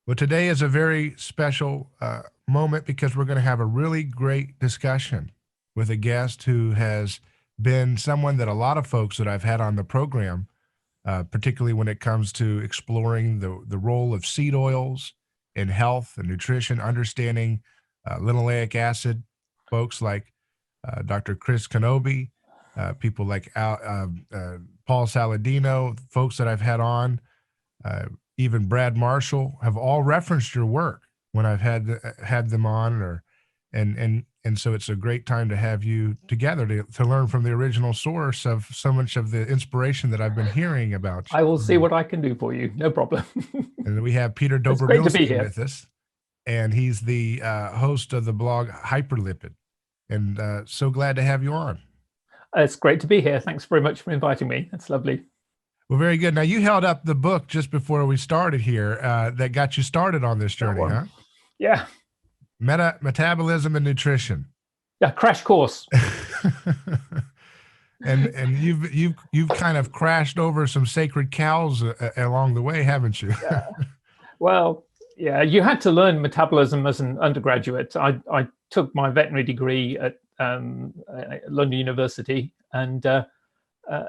Well, today is a very special moment because we're going to have a really great discussion with a guest who has been someone that a lot of folks that I've had on the program, particularly when it comes to exploring the role of seed oils in health and nutrition, understanding linoleic acid, folks like Dr. Chris Kenobi, people like Paul Saladino, folks that I've had on, uh, even Brad Marshall, have all referenced your work when I've had them on, or and so it's a great time to have you together to learn from the original source of so much of the inspiration that I've been hearing about I will see you. what I can do for you. No problem. And we have Peter It's great to be Dobromylskyj here. with us, and he's the host of the blog Hyperlipid. And so glad to have you on. It's great to be here. Thanks very much for inviting me. That's lovely. Well, very good. Now, you held up the book just before we started here that got you started on this That journey, one. huh? Yeah. Metabolism and nutrition. Yeah. Crash course. And you've kind of crashed over some sacred cows along the way, haven't you? Yeah. Well, yeah, you had to learn metabolism as an undergraduate. I took my veterinary degree at London University, and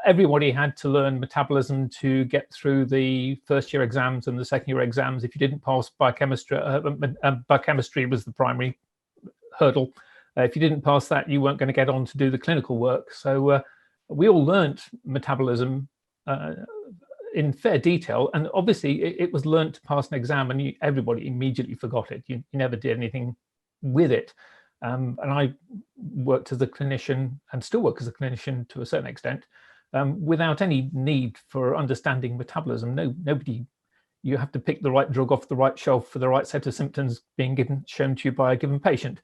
everybody had to learn metabolism to get through the first year exams and the second year exams. If you didn't pass biochemistry, biochemistry was the primary hurdle. If you didn't pass that, you weren't going to get on to do the clinical work. So we all learnt metabolism in fair detail, and obviously it was learnt to pass an exam, and everybody immediately forgot it. You never did anything with it. And I worked as a clinician, and still work as a clinician to a certain extent, without any need for understanding metabolism. Nobody. You have to pick the right drug off the right shelf for the right set of symptoms being shown to you by a given patient.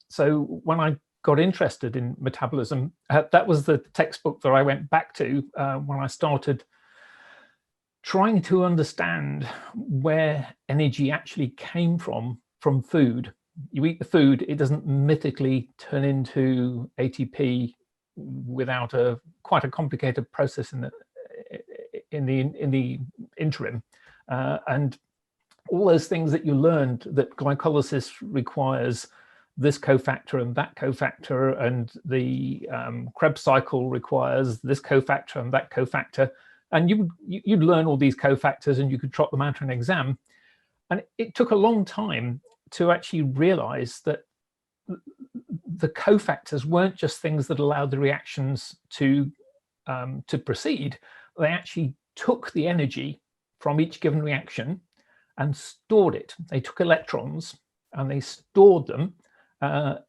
So when I got interested in metabolism, that was the textbook that I went back to when I started trying to understand where energy actually came from food. You eat the food, it doesn't mythically turn into ATP without quite a complicated process in the interim, and all those things that you learned, that glycolysis requires this cofactor and that cofactor, and the Krebs cycle requires this cofactor and that cofactor, and you'd learn all these cofactors and you could trot them out in an exam. And it took a long time to actually realize that the cofactors weren't just things that allowed the reactions to proceed. They actually took the energy from each given reaction and stored it. They took electrons and they stored them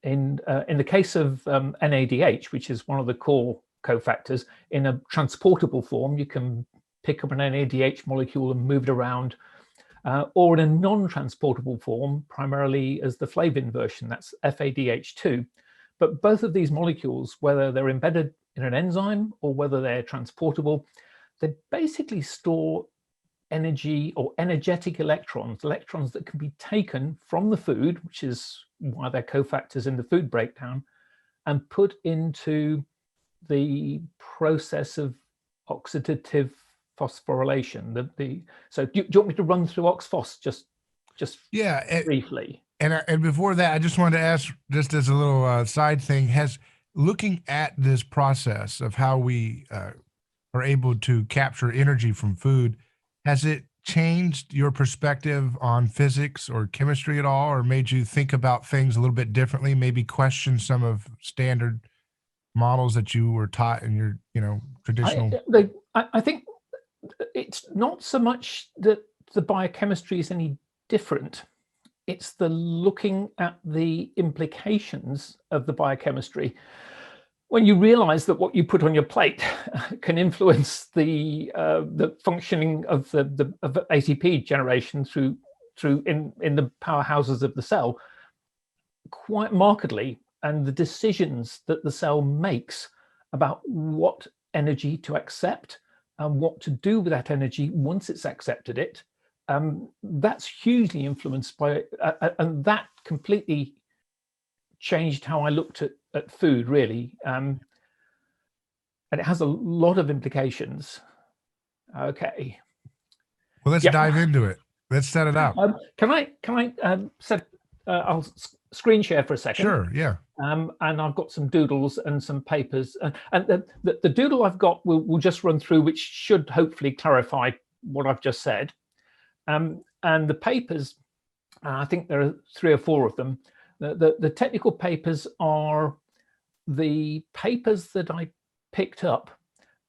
in the case of NADH, which is one of the core cofactors, in a transportable form. You can pick up an NADH molecule and move it around, or in a non-transportable form, primarily as the flavin version, that's FADH2. But both of these molecules, whether they're embedded in an enzyme or whether they're transportable, they basically store energy or energetic electrons that can be taken from the food, which is why they're cofactors in the food breakdown, and put into the process of oxidative phosphorylation. So do you want me to run through OXPHOS just briefly? And before that, I just wanted to ask, just as a little side thing, looking at this process of how we are able to capture energy from food, has it changed your perspective on physics or chemistry at all, or made you think about things a little bit differently, maybe question some of standard models that you were taught in your traditional? I think it's not so much that the biochemistry is any different. It's the looking at the implications of the biochemistry. When you realize that what you put on your plate can influence the functioning of the ATP generation through in the powerhouses of the cell quite markedly, and the decisions that the cell makes about what energy to accept and what to do with that energy once it's accepted it, that's hugely influenced by it, and that completely changed how I looked at food, really. And it has a lot of implications. Okay. Well, let's dive into it. Let's set it up. Can I set? I'll screen share for a second. Sure. Yeah. And I've got some doodles and some papers, and the doodle I've got will just run through, which should hopefully clarify what I've just said. And the papers, I think there are 3 or 4 of them. The technical papers are the papers that I picked up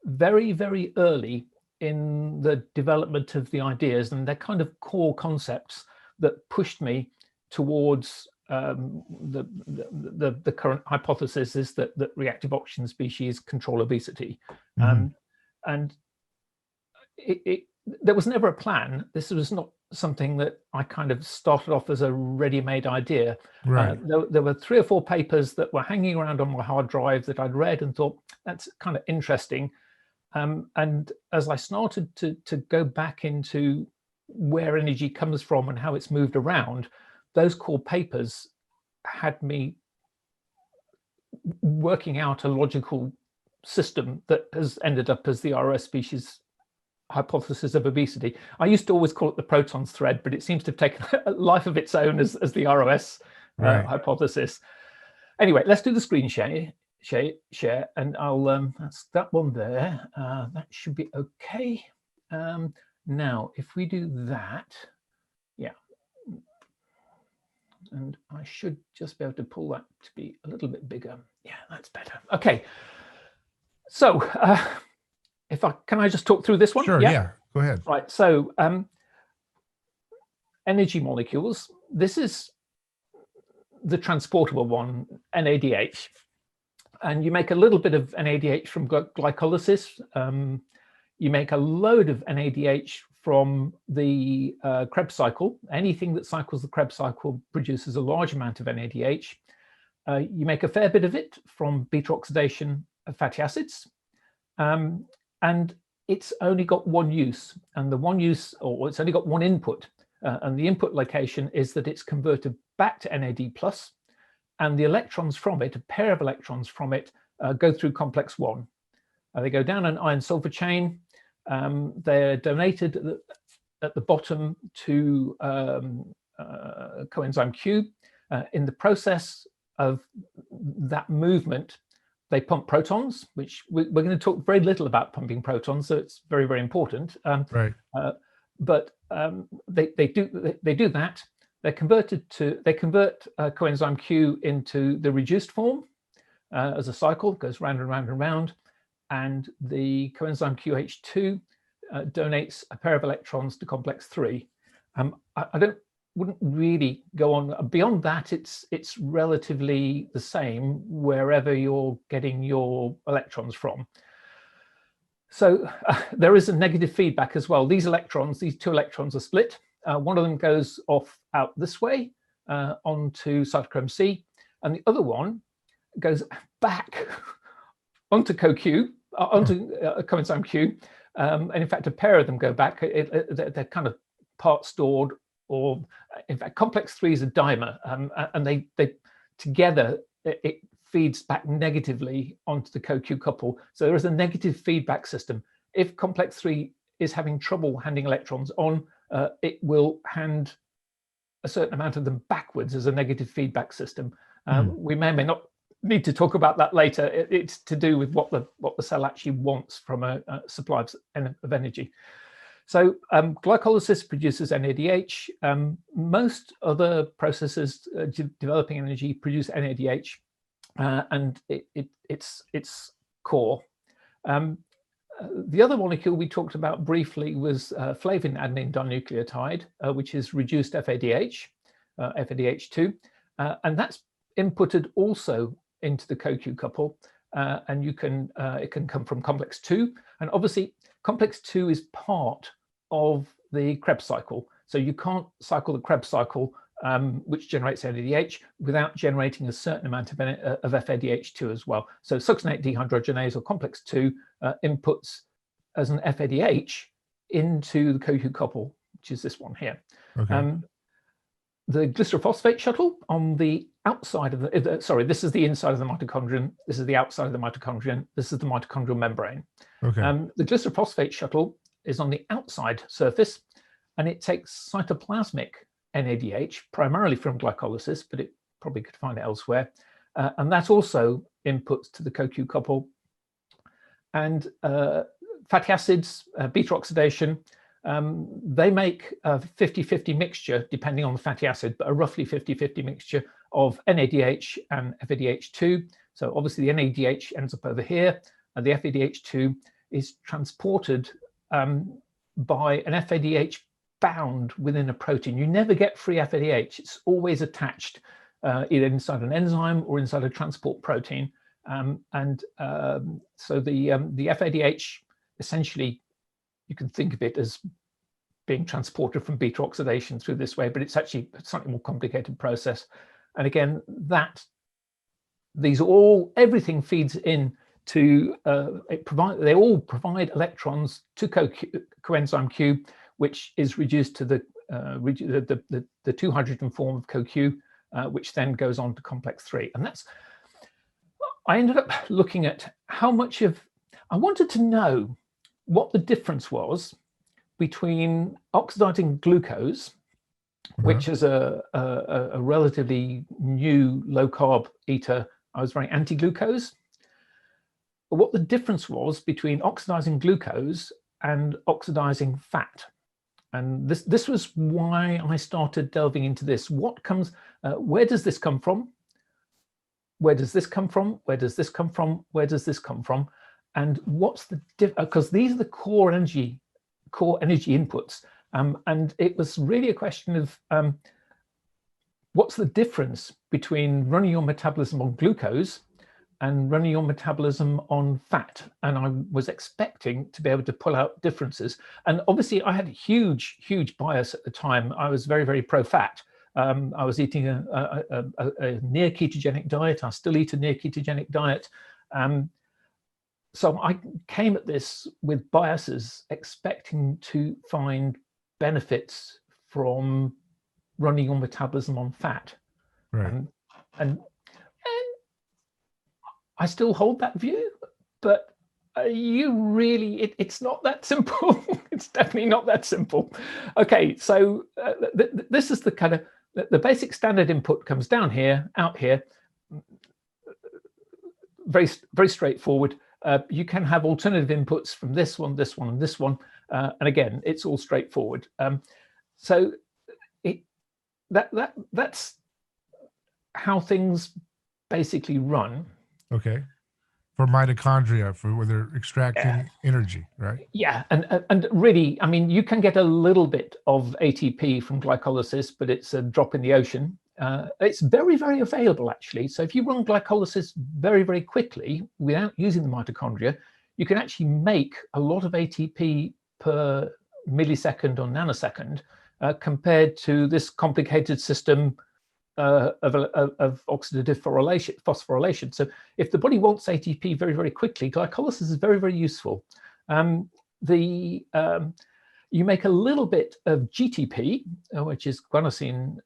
very, very early in the development of the ideas, and they're kind of core concepts that pushed me towards the current hypothesis is that reactive oxygen species control obesity. Mm-hmm. And there was never a plan. This was not something that I kind of started off as a ready-made idea. Right. There were 3 or 4 papers that were hanging around on my hard drive that I'd read and thought, that's kind of interesting. And as I started to go back into where energy comes from and how it's moved around, those core papers had me working out a logical system that has ended up as the ROS species hypothesis of obesity. I used to always call it the protons thread, but it seems to have taken a life of its own as the ROS hypothesis. Anyway, let's do the screen share, and I'll that's that one there. That should be okay. Now, if we do that, yeah, and I should just be able to pull that to be a little bit bigger. Yeah, that's better. Okay, so can I just talk through this one? Sure. Yeah. Go ahead. Right. So energy molecules. This is the transportable one, NADH. And you make a little bit of NADH from glycolysis. You make a load of NADH from the Krebs cycle. Anything that cycles the Krebs cycle produces a large amount of NADH. You make a fair bit of it from beta oxidation of fatty acids. And it's only got one use. And the one use, or it's only got one input. And the input location is that it's converted back to NAD+. And the electrons from it, a pair of electrons from it, go through complex 1. They go down an iron sulfur chain. They're donated at the bottom to coenzyme Q. In the process of that movement, they pump protons, which we're going to talk very little about pumping protons, so it's very, very important. Right. But they do that. They convert coenzyme Q into the reduced form as a cycle, goes round and round and round, and the coenzyme QH2 donates a pair of electrons to complex 3. I wouldn't really go on beyond that. It's relatively the same wherever you're getting your electrons from. So there is a negative feedback as well. These 2 electrons are split. One of them goes off out this way onto cytochrome C, and the other one goes back onto CoQ, onto coenzyme Q. And in fact, a pair of them go back. They're kind of part stored, or in fact, complex 3 is a dimer, and they together it feeds back negatively onto the CoQ couple. So there is a negative feedback system. If complex 3 is having trouble handing electrons on, it will hand a certain amount of them backwards as a negative feedback system. We may or may not need to talk about that later. It's to do with what the cell actually wants from a supply of energy. So glycolysis produces NADH. Most other processes developing energy produce NADH, and it's core. The other molecule we talked about briefly was flavin adenine dinucleotide, which is reduced FADH, FADH2, and that's inputted also into the CoQ couple, and it can come from complex 2, and obviously complex 2 is part of the Krebs cycle, so you can't cycle the Krebs cycle, which generates NADH, without generating a certain amount of FADH2 as well. So succinate dehydrogenase, or complex 2, inputs as an FADH into the CoQ couple, which is this one here. Okay. The glycerophosphate shuttle on the outside of this is the inside of the mitochondrion, this is the outside of the mitochondrion, this is the mitochondrial membrane. Okay. The glycerophosphate shuttle is on the outside surface, and it takes cytoplasmic NADH, primarily from glycolysis, but it probably could find it elsewhere. And that also inputs to the CoQ couple. And fatty acids, beta oxidation, they make a 50-50 mixture, depending on the fatty acid, but a roughly 50-50 mixture of NADH and FADH2. So obviously the NADH ends up over here, and the FADH2 is transported by an FADH bound within a protein. You never get free FADH. It's always attached either inside an enzyme or inside a transport protein. So the FADH, essentially, you can think of it as being transported from beta oxidation through this way, but it's actually a slightly more complicated process. And again, everything feeds in to they all provide electrons to coenzyme Q, which is reduced to the 2-hydrogen form of CoQ, which then goes on to complex 3. And I ended up looking at how much I wanted to know what the difference was between oxidizing glucose, which is a relatively new low-carb eater. I was very anti-glucose. But what the difference was between oxidizing glucose and oxidizing fat. And this was why I started delving into this. Where does this come from? Where does this come from? Where does this come from? Where does this come from? And what's the because these are the core energy inputs. And it was really a question of what's the difference between running your metabolism on glucose and running your metabolism on fat. And I was expecting to be able to pull out differences. And obviously I had a huge bias at the time. I was very, very pro-fat. I was eating a near ketogenic diet. I still eat a near ketogenic diet. So I came at this with biases, expecting to find benefits from running your metabolism on fat. Right. And I still hold that view, but it's not that simple. It's definitely not that simple. Okay, so this is the kind of, the basic standard input comes down here, out here, very, very straightforward. You can have alternative inputs from this one, this one, and this one. And again, it's all straightforward. So that's how things basically run. Okay. For mitochondria, for where they're extracting energy, right? Yeah, and really, I mean, you can get a little bit of ATP from glycolysis, but it's a drop in the ocean. It's very, very available, actually. So if you run glycolysis very, very quickly without using the mitochondria, you can actually make a lot of ATP per millisecond or nanosecond compared to this complicated system of oxidative phosphorylation. So if the body wants ATP very, very quickly, glycolysis is very, very useful. You make a little bit of GTP, which is guanosine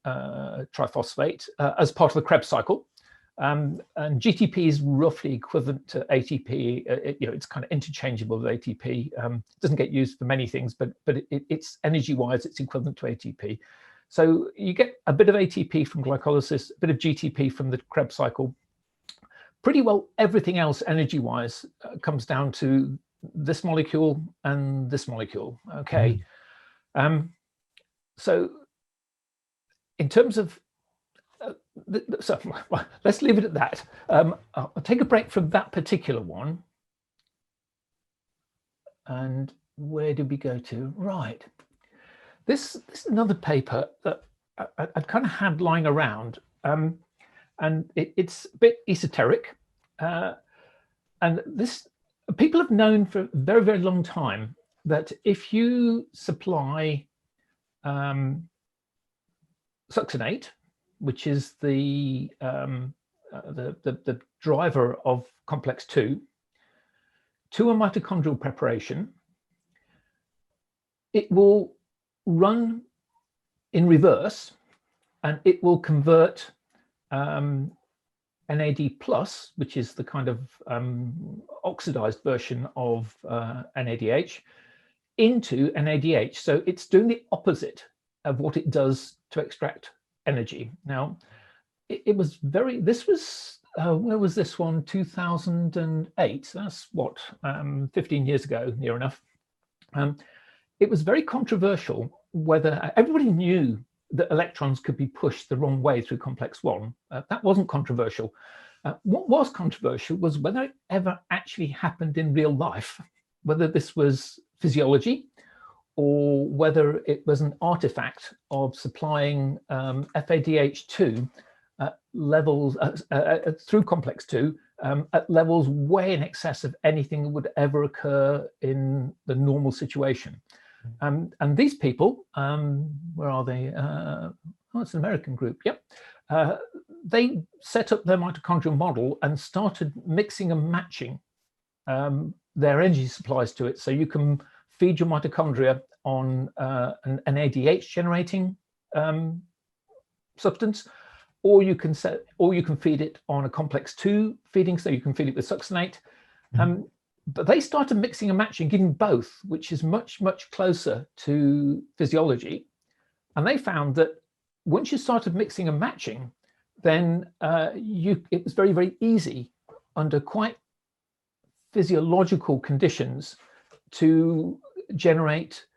triphosphate, as part of the Krebs cycle. And GTP is roughly equivalent to ATP. It's kind of interchangeable with ATP. It doesn't get used for many things, but it's energy-wise, it's equivalent to ATP. So you get a bit of ATP from glycolysis, a bit of GTP from the Krebs cycle. Pretty well everything else energy-wise comes down to this molecule and this molecule. Okay. So in terms of, let's leave it at that. I'll take a break from that particular one. And where did we go to? Right. This is another paper that I'd kind of had lying around, and it's a bit esoteric. And this, people have known for a very, very long time that if you supply succinate, which is the driver of complex 2, to a mitochondrial preparation, it will run in reverse, and it will convert NAD+, which is the kind of oxidized version of NADH, into NADH. So it's doing the opposite of what it does to extract energy. Now, it was very, this was, where was this one? 2008. That's what, 15 years ago, near enough. It was very controversial whether everybody knew that electrons could be pushed the wrong way through complex 1. That wasn't controversial. What was controversial was whether it ever actually happened in real life, whether this was physiology or whether it was an artifact of supplying FADH2 levels through complex 2 at levels way in excess of anything that would ever occur in the normal situation. And these people, where are they? Oh, it's an American group. Yep. They set up their mitochondrial model and started mixing and matching their energy supplies to it. So you can feed your mitochondria on an ADH generating substance, or you can feed it on a complex 2 feeding, so you can feed it with succinate. But they started mixing and matching, giving both, which is much, much closer to physiology. And they found that once you started mixing and matching, then it was very, very easy under quite physiological conditions to generate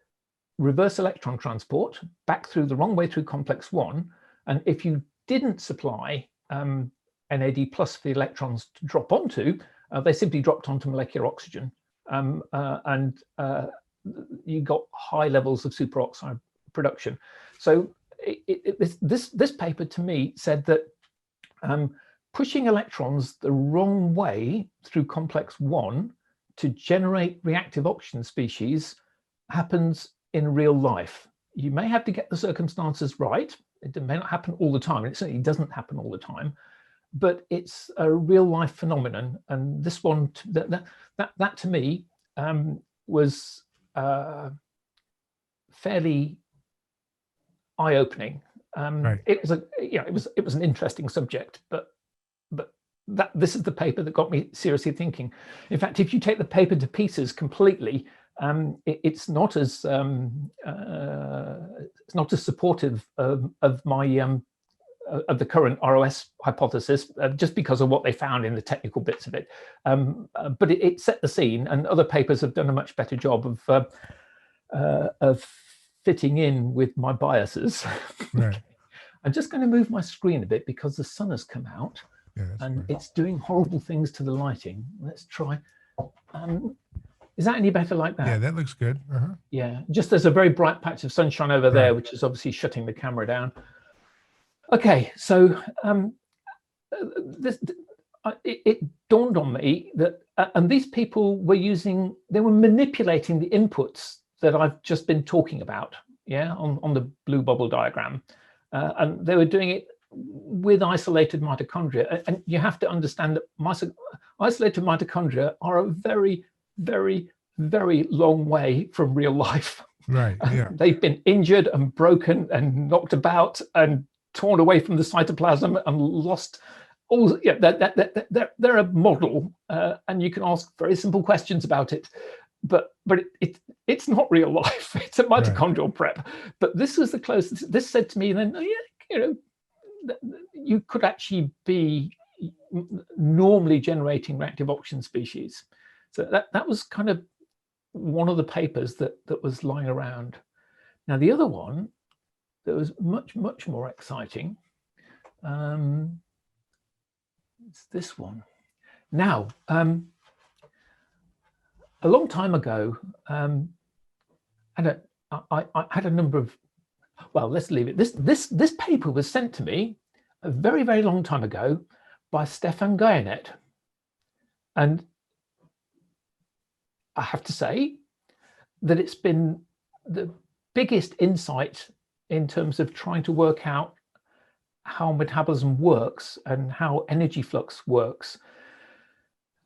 reverse electron transport back through the wrong way through complex 1. And if you didn't supply NAD plus for the electrons to drop onto, they simply dropped onto molecular oxygen, and you got high levels of superoxide production. So this paper to me said that pushing electrons the wrong way through complex 1 to generate reactive oxygen species happens in real life. You may have to get the circumstances right. It may not happen all the time, and it certainly doesn't happen all the time, but it's a real life phenomenon. And this one, that to me was fairly eye-opening. Right. It was an interesting subject, but this is the paper that got me seriously thinking. In fact, if you take the paper to pieces completely, it's not as supportive of my of the current ROS hypothesis, just because of what they found in the technical bits of it. But it set the scene, and other papers have done a much better job of fitting in with my biases. Right. I'm just going to move my screen a bit because the sun has come out, and fine. it's doing horrible things to the lighting. Let's try. Is that any better like that? Yeah, that looks good. Yeah, just there's a very bright patch of sunshine over there, which is obviously shutting the camera down. Okay, so it dawned on me that, and these people were they were manipulating the inputs that I've just been talking about, on the blue bubble diagram. And they were doing it with isolated mitochondria. And you have to understand that isolated mitochondria are a very, very, very long way from real life. Right, yeah. They've been injured and broken and knocked about and torn away from the cytoplasm and lost all. Yeah, they're a model, and you can ask very simple questions about it, but it's not real life. It's a mitochondrial prep. But this was the closest. This said to me then, you could actually be normally generating reactive oxygen species. So that was kind of one of the papers that was lying around. Now the other one that was much, much more exciting, it's this one. Now, a long time ago, I had a number of, well, let's leave it. This paper was sent to me a very, very long time ago by Stefan Guyanet. And I have to say that it's been the biggest insight in terms of trying to work out how metabolism works and how energy flux works.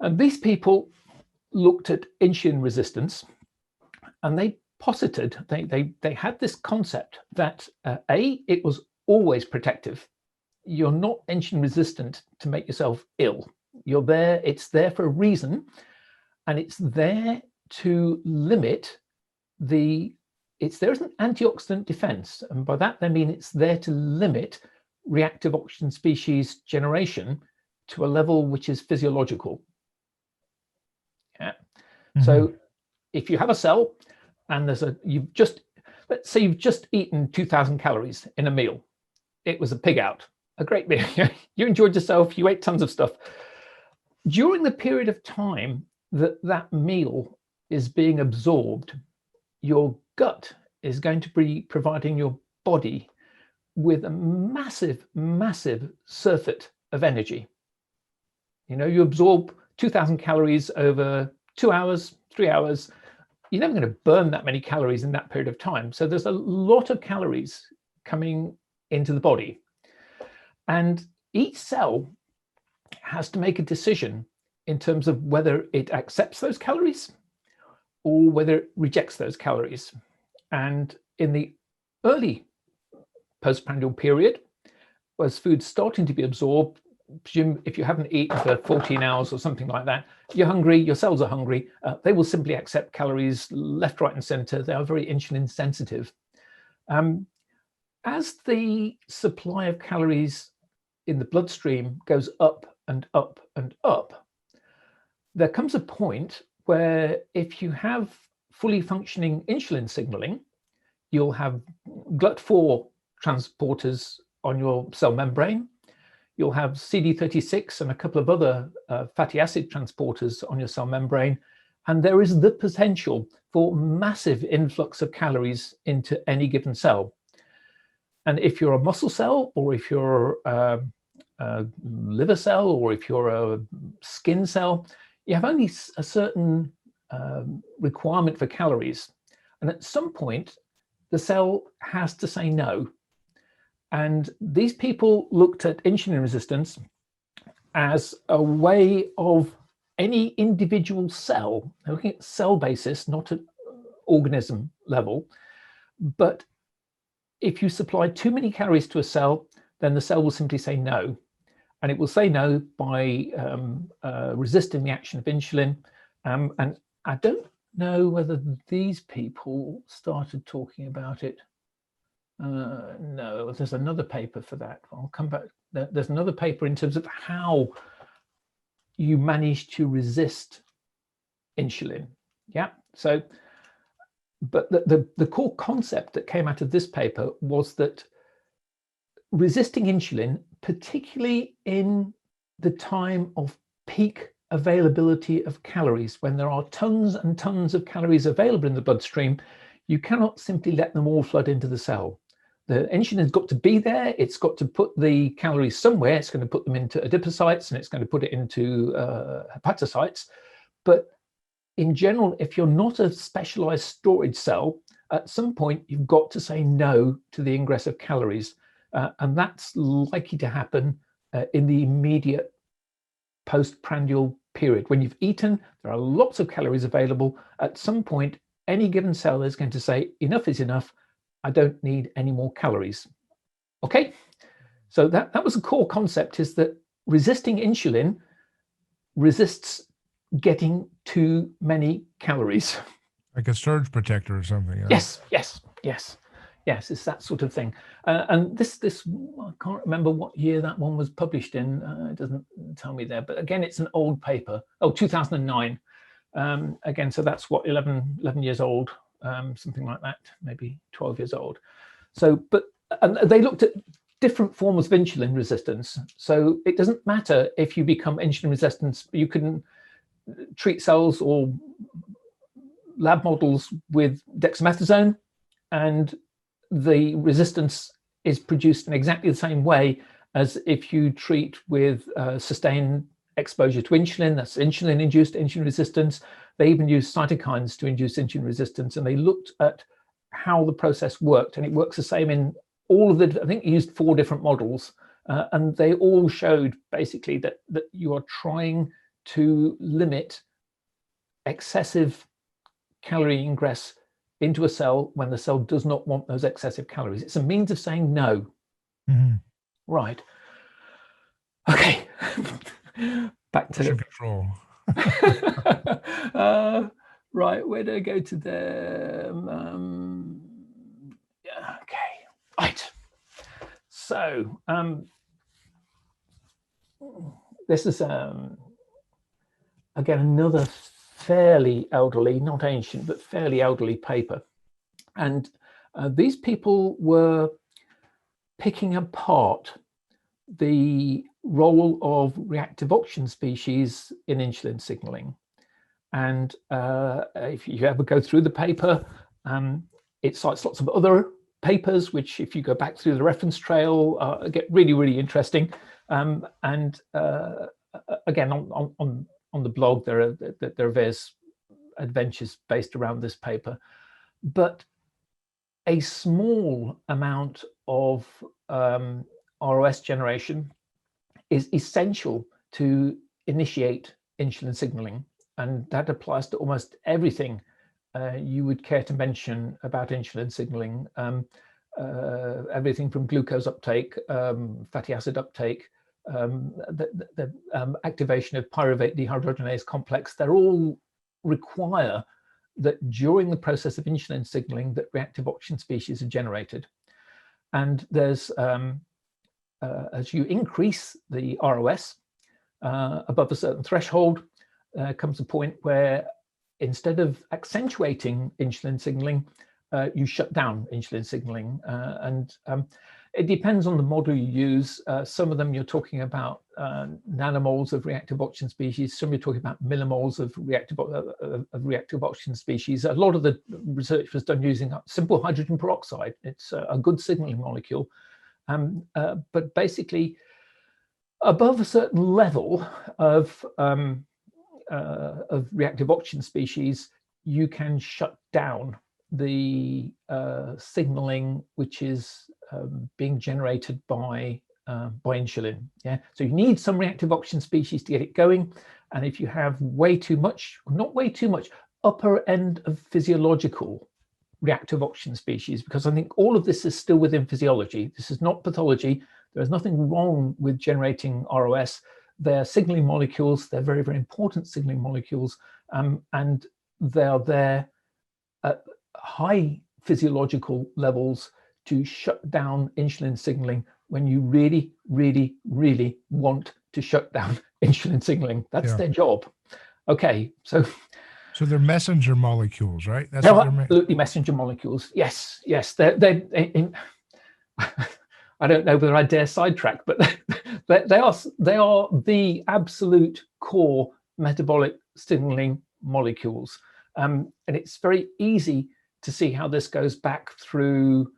And these people looked at insulin resistance, and they posited, they had this concept that it was always protective. You're not insulin resistant to make yourself ill. You're there, it's there for a reason, and it's there to limit it's there as an antioxidant defense, and by that they mean it's there to limit reactive oxygen species generation to a level which is physiological. Yeah. So if you have a cell and let's say you've just eaten 2,000 calories in a meal. It was a pig out, a great meal. You enjoyed yourself, you ate tons of stuff. During the period of time that meal is being absorbed, your gut is going to be providing your body with a massive, massive surfeit of energy. You absorb 2,000 calories over 2 hours, 3 hours. You're never going to burn that many calories in that period of time. So there's a lot of calories coming into the body. And each cell has to make a decision in terms of whether it accepts those calories or whether it rejects those calories. And in the early postprandial period, as food's starting to be absorbed, if you haven't eaten for 14 hours or something like that, you're hungry, your cells are hungry, they will simply accept calories left, right, and center. They are very insulin sensitive. As the supply of calories in the bloodstream goes up and up and up, there comes a point where if you have fully functioning insulin signaling, you'll have GLUT4 transporters on your cell membrane. You'll have CD36 and a couple of other fatty acid transporters on your cell membrane. And there is the potential for massive influx of calories into any given cell. And if you're a muscle cell, or if you're a liver cell, or if you're a skin cell, you have only a certain requirement for calories. And at some point, the cell has to say no. And these people looked at insulin resistance as a way of any individual cell, they're looking at cell basis, not at organism level. But if you supply too many calories to a cell, then the cell will simply say no. And it will say no by resisting the action of insulin. And I don't know whether these people started talking about it. No, there's another paper for that. I'll come back. There's another paper in terms of how you manage to resist insulin. Yeah. So, but the core concept that came out of this paper was that resisting insulin, particularly in the time of peak availability of calories, when there are tons and tons of calories available in the bloodstream, you cannot simply let them all flood into the cell. The insulin has got to be there. It's got to put the calories somewhere. It's going to put them into adipocytes and it's going to put it into hepatocytes. But in general, if you're not a specialized storage cell, at some point you've got to say no to the ingress of calories. And that's likely to happen in the immediate postprandial period. When you've eaten, there are lots of calories available. At some point, any given cell is going to say, enough is enough. I don't need any more calories. Okay, so that was the core concept, is that resisting insulin resists getting too many calories. Like a surge protector or something. Yes, it's that sort of thing. And this I can't remember what year that one was published in. It doesn't tell me there, but again, it's an old paper. Oh, 2009. Again, so that's what, 11 years old. Something like that, maybe 12 years old. So, and they looked at different forms of insulin resistance. So it doesn't matter if you become insulin resistant, you can treat cells or lab models with dexamethasone, and the resistance is produced in exactly the same way as if you treat with sustained exposure to insulin. That's insulin-induced insulin resistance. They even use cytokines to induce insulin resistance, and they looked at how the process worked, and it works the same in all of the, I think, used 4 different models, and they all showed basically that you are trying to limit excessive calorie ingress into a cell when the cell does not want those excessive calories. It's a means of saying no. Mm-hmm. Right. Okay. Back to control. Right, where do I go to them? Yeah, okay, right. So this is again another fairly elderly, not ancient, but fairly elderly paper, and these people were picking apart the role of reactive oxygen species in insulin signaling. And if you ever go through the paper, it cites lots of other papers, which if you go back through the reference trail, get really, really interesting. And again, on the blog, there are various adventures based around this paper. But a small amount of ROS generation is essential to initiate insulin signaling. And that applies to almost everything you would care to mention about insulin signaling. Everything from glucose uptake, fatty acid uptake, the activation of pyruvate dehydrogenase complex, they're all require that during the process of insulin signaling that reactive oxygen species are generated. And there's, as you increase the ROS above a certain threshold, comes a point where instead of accentuating insulin signaling, you shut down insulin signaling. And it depends on the model you use. Some of them you're talking about nanomoles of reactive oxygen species. Some you're talking about millimoles of reactive oxygen species. A lot of the research was done using simple hydrogen peroxide. It's a good signaling molecule. But basically, above a certain level of reactive oxygen species, you can shut down the signaling which is being generated by insulin. Yeah, so you need some reactive oxygen species to get it going, and if you have way too much, not way too much, upper end of physiological reactive oxygen species, because I think all of this is still within physiology. This is not pathology. There is nothing wrong with generating ROS. They're signaling molecules. They're very, very important signaling molecules, and they are there at high physiological levels to shut down insulin signaling when you really, really, really want to shut down insulin signaling. That's their job. Okay, so they're messenger molecules, right? That's they're absolutely messenger molecules. Yes, yes. They're I don't know whether I dare sidetrack, but they are the absolute core metabolic signaling molecules. And it's very easy to see how this goes back through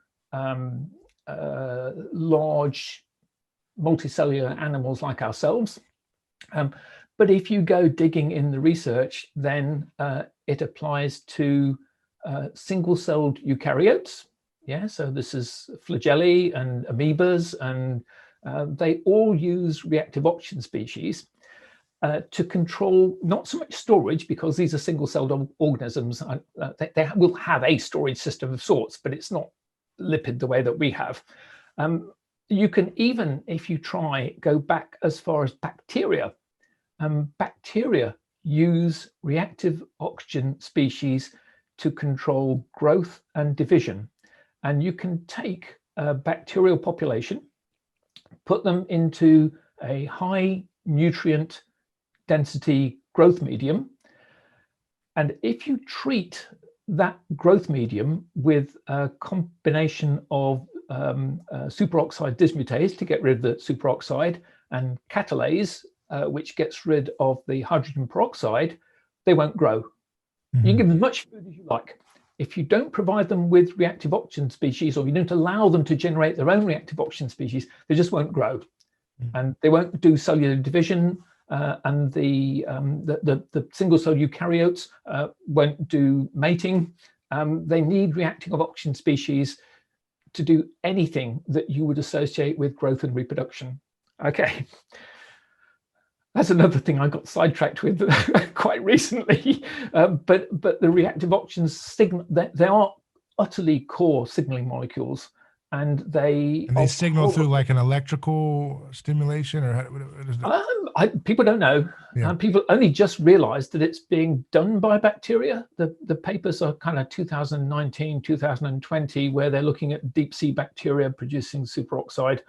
large multicellular animals like ourselves. But if you go digging in the research, then it applies to single-celled eukaryotes. Yeah, so this is flagellae and amoebas, and they all use reactive oxygen species to control not so much storage, because these are single-celled organisms. They will have a storage system of sorts, but it's not lipid the way that we have. You can even, if you try, go back as far as bacteria. Bacteria use reactive oxygen species to control growth and division. And you can take a bacterial population, put them into a high nutrient density growth medium, and if you treat that growth medium with a combination of superoxide dismutase to get rid of the superoxide and catalase, which gets rid of the hydrogen peroxide, they won't grow. Mm-hmm. You can give them as much food as you like. If you don't provide them with reactive oxygen species, or you don't allow them to generate their own reactive oxygen species, they just won't grow. Mm-hmm. And they won't do cellular division, and the single-cell eukaryotes won't do mating. They need reactive oxygen species to do anything that you would associate with growth and reproduction. Okay. That's another thing I got sidetracked with quite recently. But the reactive oxygen signal, they are utterly core signaling molecules. and they signal through like an electrical stimulation, or what is it? People don't know. Yeah. People only just realized that it's being done by bacteria. The papers are kind of 2019, 2020, where they're looking at deep sea bacteria producing superoxide.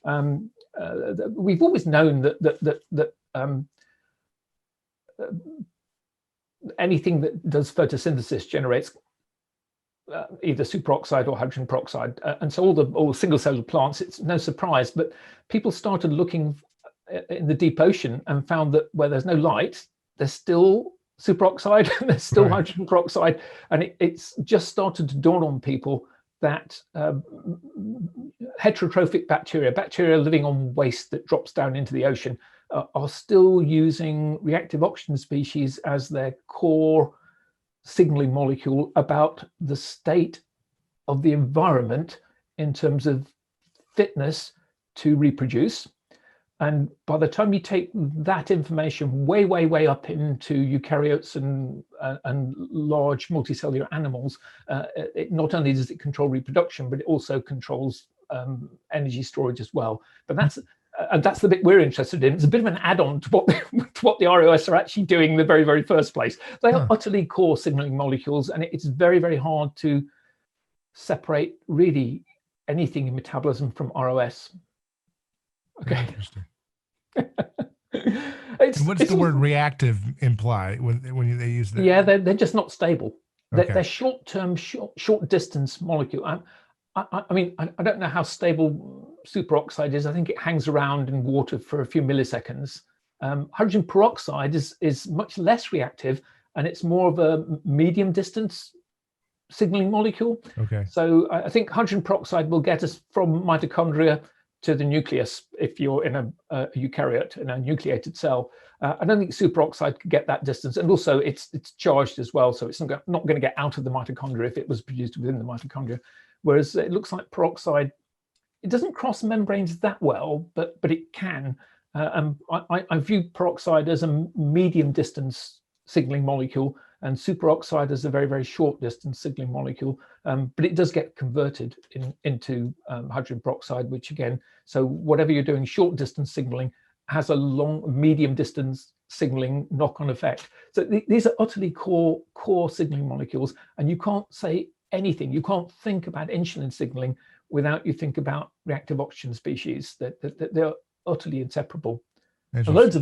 We've always known that anything that does photosynthesis generates either superoxide or hydrogen peroxide, and so all the single-cellular plants, it's no surprise. But people started looking in the deep ocean and found that where there's no light, there's still superoxide, there's still hydrogen peroxide, and it's just started to dawn on people that heterotrophic bacteria living on waste that drops down into the ocean, are still using reactive oxygen species as their core signaling molecule about the state of the environment in terms of fitness to reproduce. And by the time you take that information way up into eukaryotes and large multicellular animals, it not only does it control reproduction, but it also controls energy storage as well. But that's the bit we're interested in. It's a bit of an add-on to what the ROS are actually doing in the very first place. They are utterly core signaling molecules, and it's very hard to separate really anything in metabolism from ROS. Okay. Interesting. What does the word reactive imply when they use that? Yeah, they're just not stable. They're short-term, short-distance molecule. I mean, I don't know how stable superoxide is. I think it hangs around in water for a few milliseconds. Hydrogen peroxide is much less reactive, and it's more of a medium distance signaling molecule. Okay. So I think hydrogen peroxide will get us from mitochondria to the nucleus if you're in a eukaryote, in a nucleated cell. I don't think superoxide could get that distance, and also it's charged as well, so it's not going to get out of the mitochondria if it was produced within the mitochondria. Whereas it looks like peroxide, it doesn't cross membranes that well, but it can. I view peroxide as a medium distance signaling molecule, and superoxide as a very short distance signaling molecule. But it does get converted into hydrogen peroxide, which again, so whatever you're doing, short distance signaling has a medium distance signaling knock-on effect. So these are utterly core signaling molecules, and you can't say anything, you can't think about insulin signaling without you think about reactive oxygen species. That they're utterly inseparable. And loads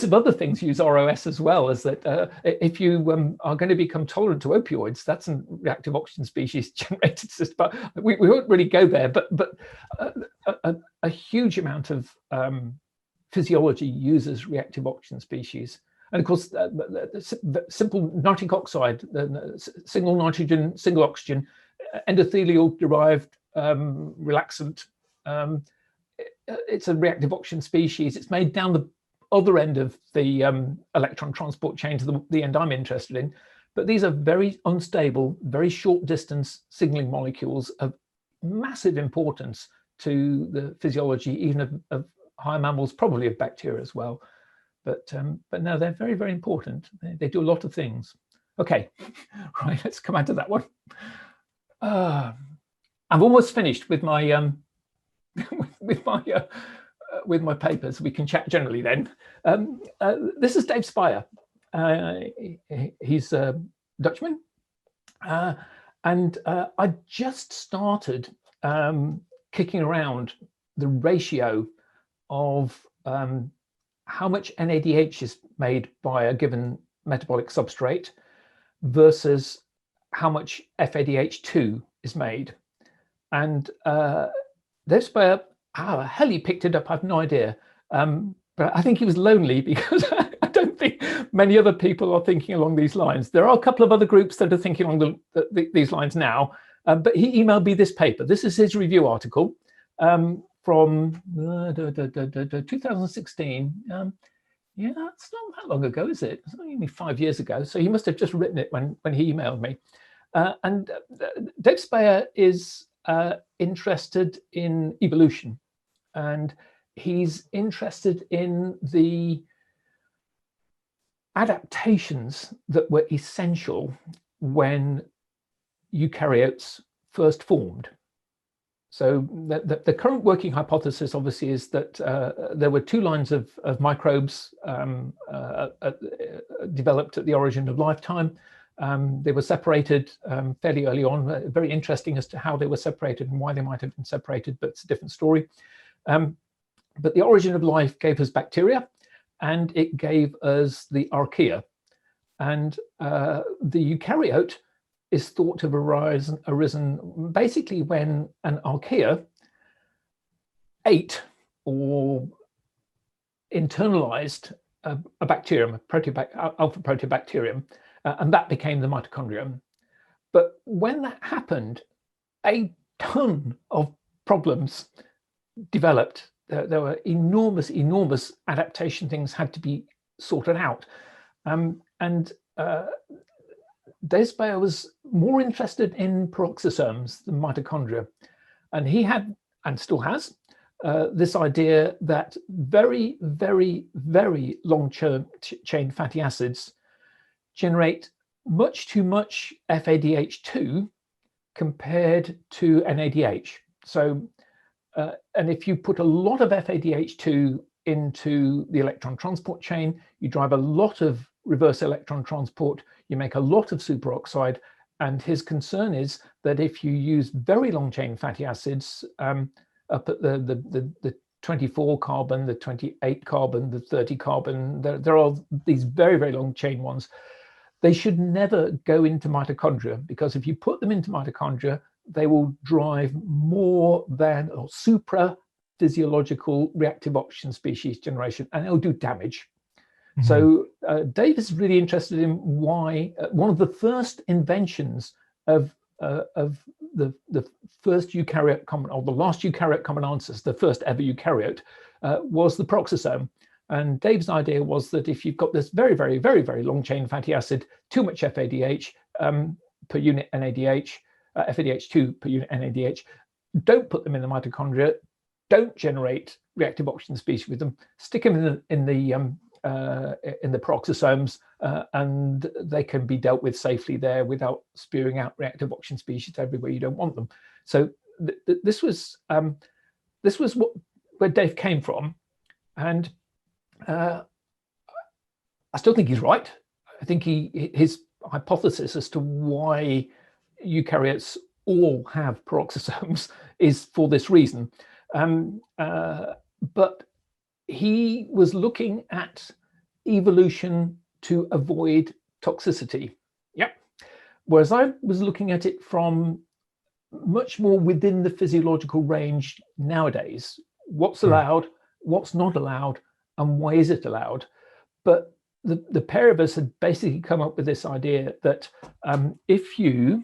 of other things use ROS as well. As that if you are going to become tolerant to opioids, that's a reactive oxygen species generated system. But we won't really go there. But a huge amount of physiology uses reactive oxygen species. And of course, simple nitric oxide, single nitrogen, single oxygen, endothelial-derived relaxant. It's a reactive oxygen species. It's made down the other end of the electron transport chain to the end I'm interested in. But these are very unstable, very short-distance signaling molecules of massive importance to the physiology, even of higher mammals, probably of bacteria as well. But no, they're very important. They do a lot of things. Okay, right, let's come on to that one. I'm almost finished with my with my papers. We can chat generally then. This is Dave Speier. He's a Dutchman, and I just started kicking around the ratio of how much NADH is made by a given metabolic substrate versus how much FADH2 is made. And Dave Speier, how the hell he picked it up, I have no idea. But I think he was lonely because I don't think many other people are thinking along these lines. There are a couple of other groups that are thinking along these lines now, but he emailed me this paper. This is his review article from 2016. Yeah, it's not that long ago, is it? It's only 5 years ago. So he must have just written it when he emailed me. And Dave Speier is interested in evolution, and he's interested in the adaptations that were essential when eukaryotes first formed. So the current working hypothesis, obviously, is that there were two lines of microbes developed at the origin of lifetime. They were separated fairly early on. Very interesting as to how they were separated and why they might have been separated, but it's a different story. But the origin of life gave us bacteria, and it gave us the archaea. And the eukaryote is thought to have arisen basically when an archaea ate or internalized a bacterium, alpha proteobacterium, and that became the mitochondrium. But when that happened, a ton of problems developed. There were enormous adaptation things had to be sorted out. David Bayer was more interested in peroxisomes than mitochondria. And he had, and still has, this idea that very long chain fatty acids generate much too much FADH2 compared to NADH. So, and if you put a lot of FADH2 into the electron transport chain, you drive a lot of reverse electron transport, you make a lot of superoxide. And his concern is that if you use very long chain fatty acids, up at the 24 carbon, the 28 carbon, the 30 carbon, there are these very long chain ones. They should never go into mitochondria, because if you put them into mitochondria, they will drive more than or supra physiological reactive oxygen species generation, and it'll do damage. Mm-hmm. So Dave is really interested in why one of the first inventions of the first eukaryote common, or the last eukaryote common ancestor, the first ever eukaryote, was the peroxisome. And Dave's idea was that if you've got this very long chain fatty acid, too much FADH per unit NADH, FADH2 per unit NADH, don't put them in the mitochondria, don't generate reactive oxygen species with them, stick them in the peroxisomes, and they can be dealt with safely there without spewing out reactive oxygen species everywhere you don't want them. So this was where Dave came from, and I still think he's right. I think his hypothesis as to why eukaryotes all have peroxisomes is for this reason. But he was looking at evolution to avoid toxicity. Yep. Whereas I was looking at it from much more within the physiological range nowadays. What's allowed, what's not allowed, and why is it allowed? But the pair of us had basically come up with this idea that if you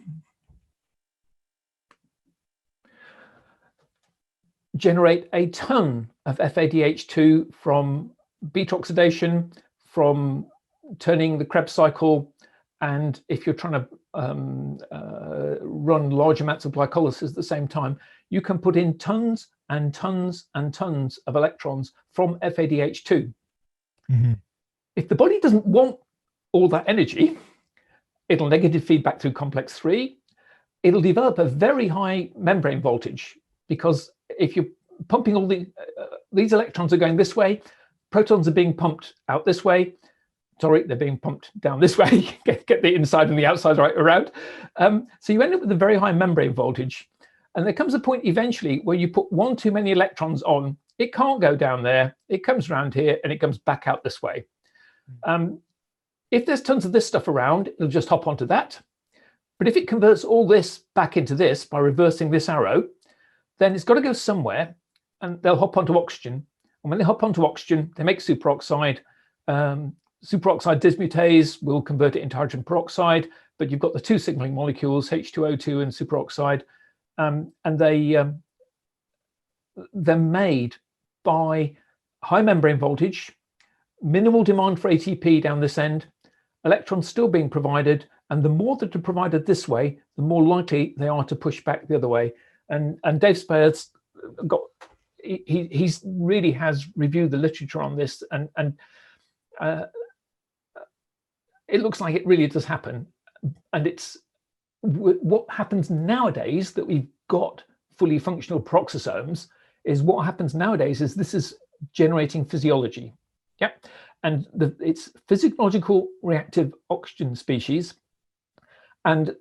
generate a ton of FADH2 from beta oxidation, from turning the Krebs cycle, and if you're trying to run large amounts of glycolysis at the same time, you can put in tons and tons and tons of electrons from FADH2. Mm-hmm. If the body doesn't want all that energy, it'll negative feedback through complex 3. It'll develop a very high membrane voltage, because if you're pumping all these electrons are going this way, protons are being pumped out this way. Sorry, they're being pumped down this way. get the inside and the outside right around. So you end up with a very high membrane voltage. And there comes a point eventually where you put one too many electrons on. It can't go down there. It comes around here and it comes back out this way. If there's tons of this stuff around, it'll just hop onto that. But if it converts all this back into this by reversing this arrow, then it's got to go somewhere, and they'll hop onto oxygen. And when they hop onto oxygen, they make superoxide. Superoxide dismutase will convert it into hydrogen peroxide, but you've got the two signaling molecules, H2O2 and superoxide, and they're made by high membrane voltage, minimal demand for ATP down this end, electrons still being provided, and the more that are provided this way, the more likely they are to push back the other way. And Dave Spayer's got, he's really has reviewed the literature on this, and it looks like it really does happen. And it's what happens nowadays that we've got fully functional peroxisomes, is what happens nowadays is this is generating physiology. Yep. And it's physiological reactive oxygen species. And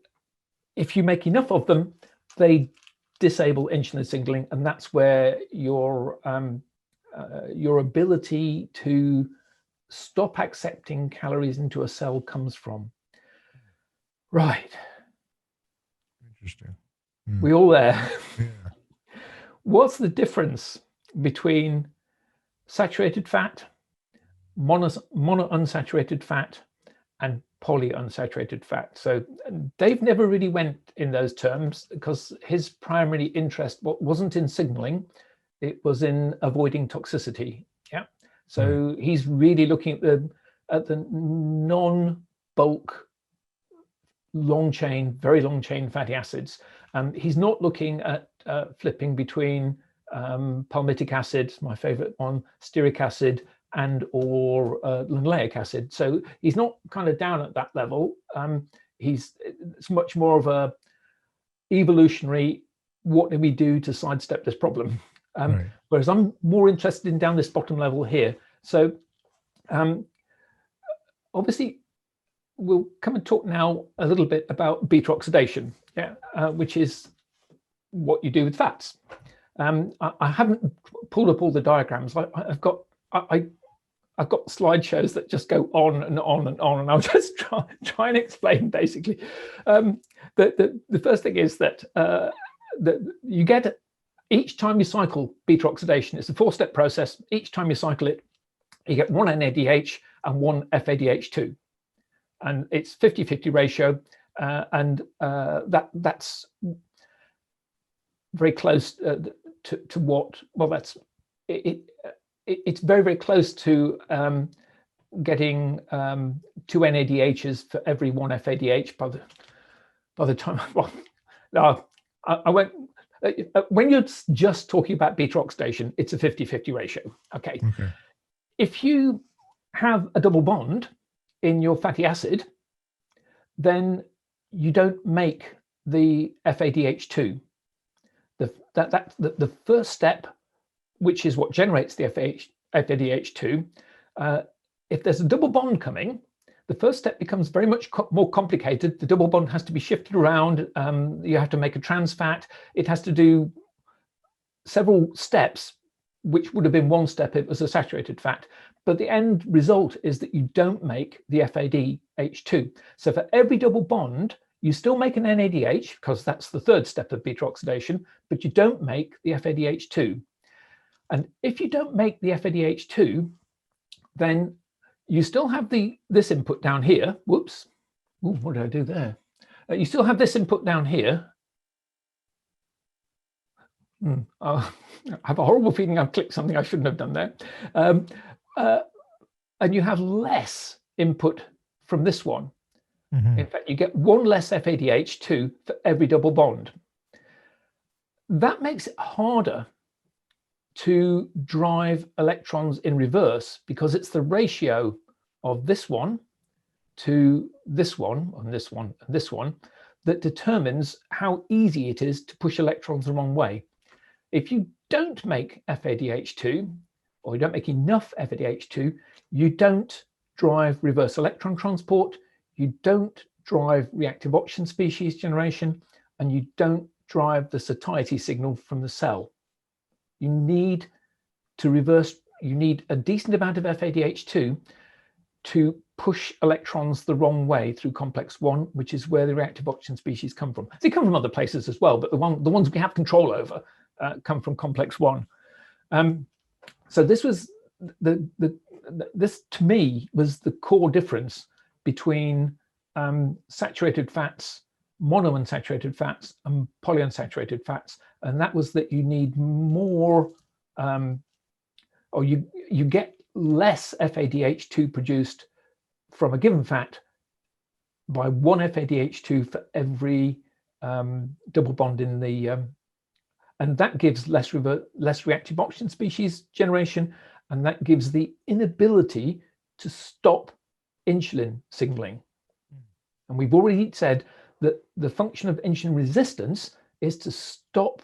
if you make enough of them, they disable insulin signaling, and that's where your ability to stop accepting calories into a cell comes from. Right. Interesting. We all there? Yeah. What's the difference between saturated fat, monounsaturated fat, and polyunsaturated fat? So Dave never really went in those terms because his primary interest wasn't in signaling, it was in avoiding toxicity. Yeah. So he's really looking at the non-bulk, very long chain fatty acids. He's not looking at flipping between palmitic acid, my favorite one, stearic acid, and or linoleic acid. So he's not kind of down at that level. It's much more of a evolutionary, what do we do to sidestep this problem? Whereas I'm more interested in down this bottom level here. So obviously we'll come and talk now a little bit about beta oxidation, which is what you do with fats. I haven't pulled up all the diagrams. I've got slideshows that just go on and on and on, and I'll just try and explain basically. The first thing is that you get, each time you cycle beta oxidation, it's a 4-step process. Each time you cycle it, you get one NADH and one FADH2, and it's 50-50 ratio, and that's very close to what, well, that's it's very, very close to getting 2 NADHs for every 1 FADH by the time, well, no, I went, when you're just talking about beta oxidation, it's a 50-50 ratio. Okay. If you have a double bond in your fatty acid, then you don't make the FADH2. The first step, which is what generates the FADH2, if there's a double bond coming, the first step becomes very much more complicated. The double bond has to be shifted around. You have to make a trans fat. It has to do several steps, which would have been one step if it was a saturated fat. But the end result is that you don't make the FADH2. So for every double bond, you still make an NADH, because that's the third step of beta oxidation, but you don't make the FADH2. And if you don't make the FADH2, then you still have this input down here. Whoops. Ooh, what did I do there? You still have this input down here. I have a horrible feeling I've clicked something I shouldn't have done there. And you have less input from this one. In fact, you get one less FADH2 for every double bond. That makes it harder to drive electrons in reverse, because it's the ratio of this one to this one, and this one, and this one, that determines how easy it is to push electrons the wrong way. If you don't make FADH2, or you don't make enough FADH2, you don't drive reverse electron transport, you don't drive reactive oxygen species generation, and you don't drive the satiety signal from the cell. You need to reverse, you need a decent amount of FADH2 to push electrons the wrong way through complex 1, which is where the reactive oxygen species come from. They come from other places as well, but the ones we have control over come from complex 1. So this was this to me was the core difference between saturated fats, monounsaturated fats, and polyunsaturated fats, and that was that you need more, or you get less FADH2 produced from a given fat by 1 FADH2 for every double bond in the, and that gives less reactive oxygen species generation, and that gives the inability to stop insulin signaling. And we've already said that the function of insulin resistance is to stop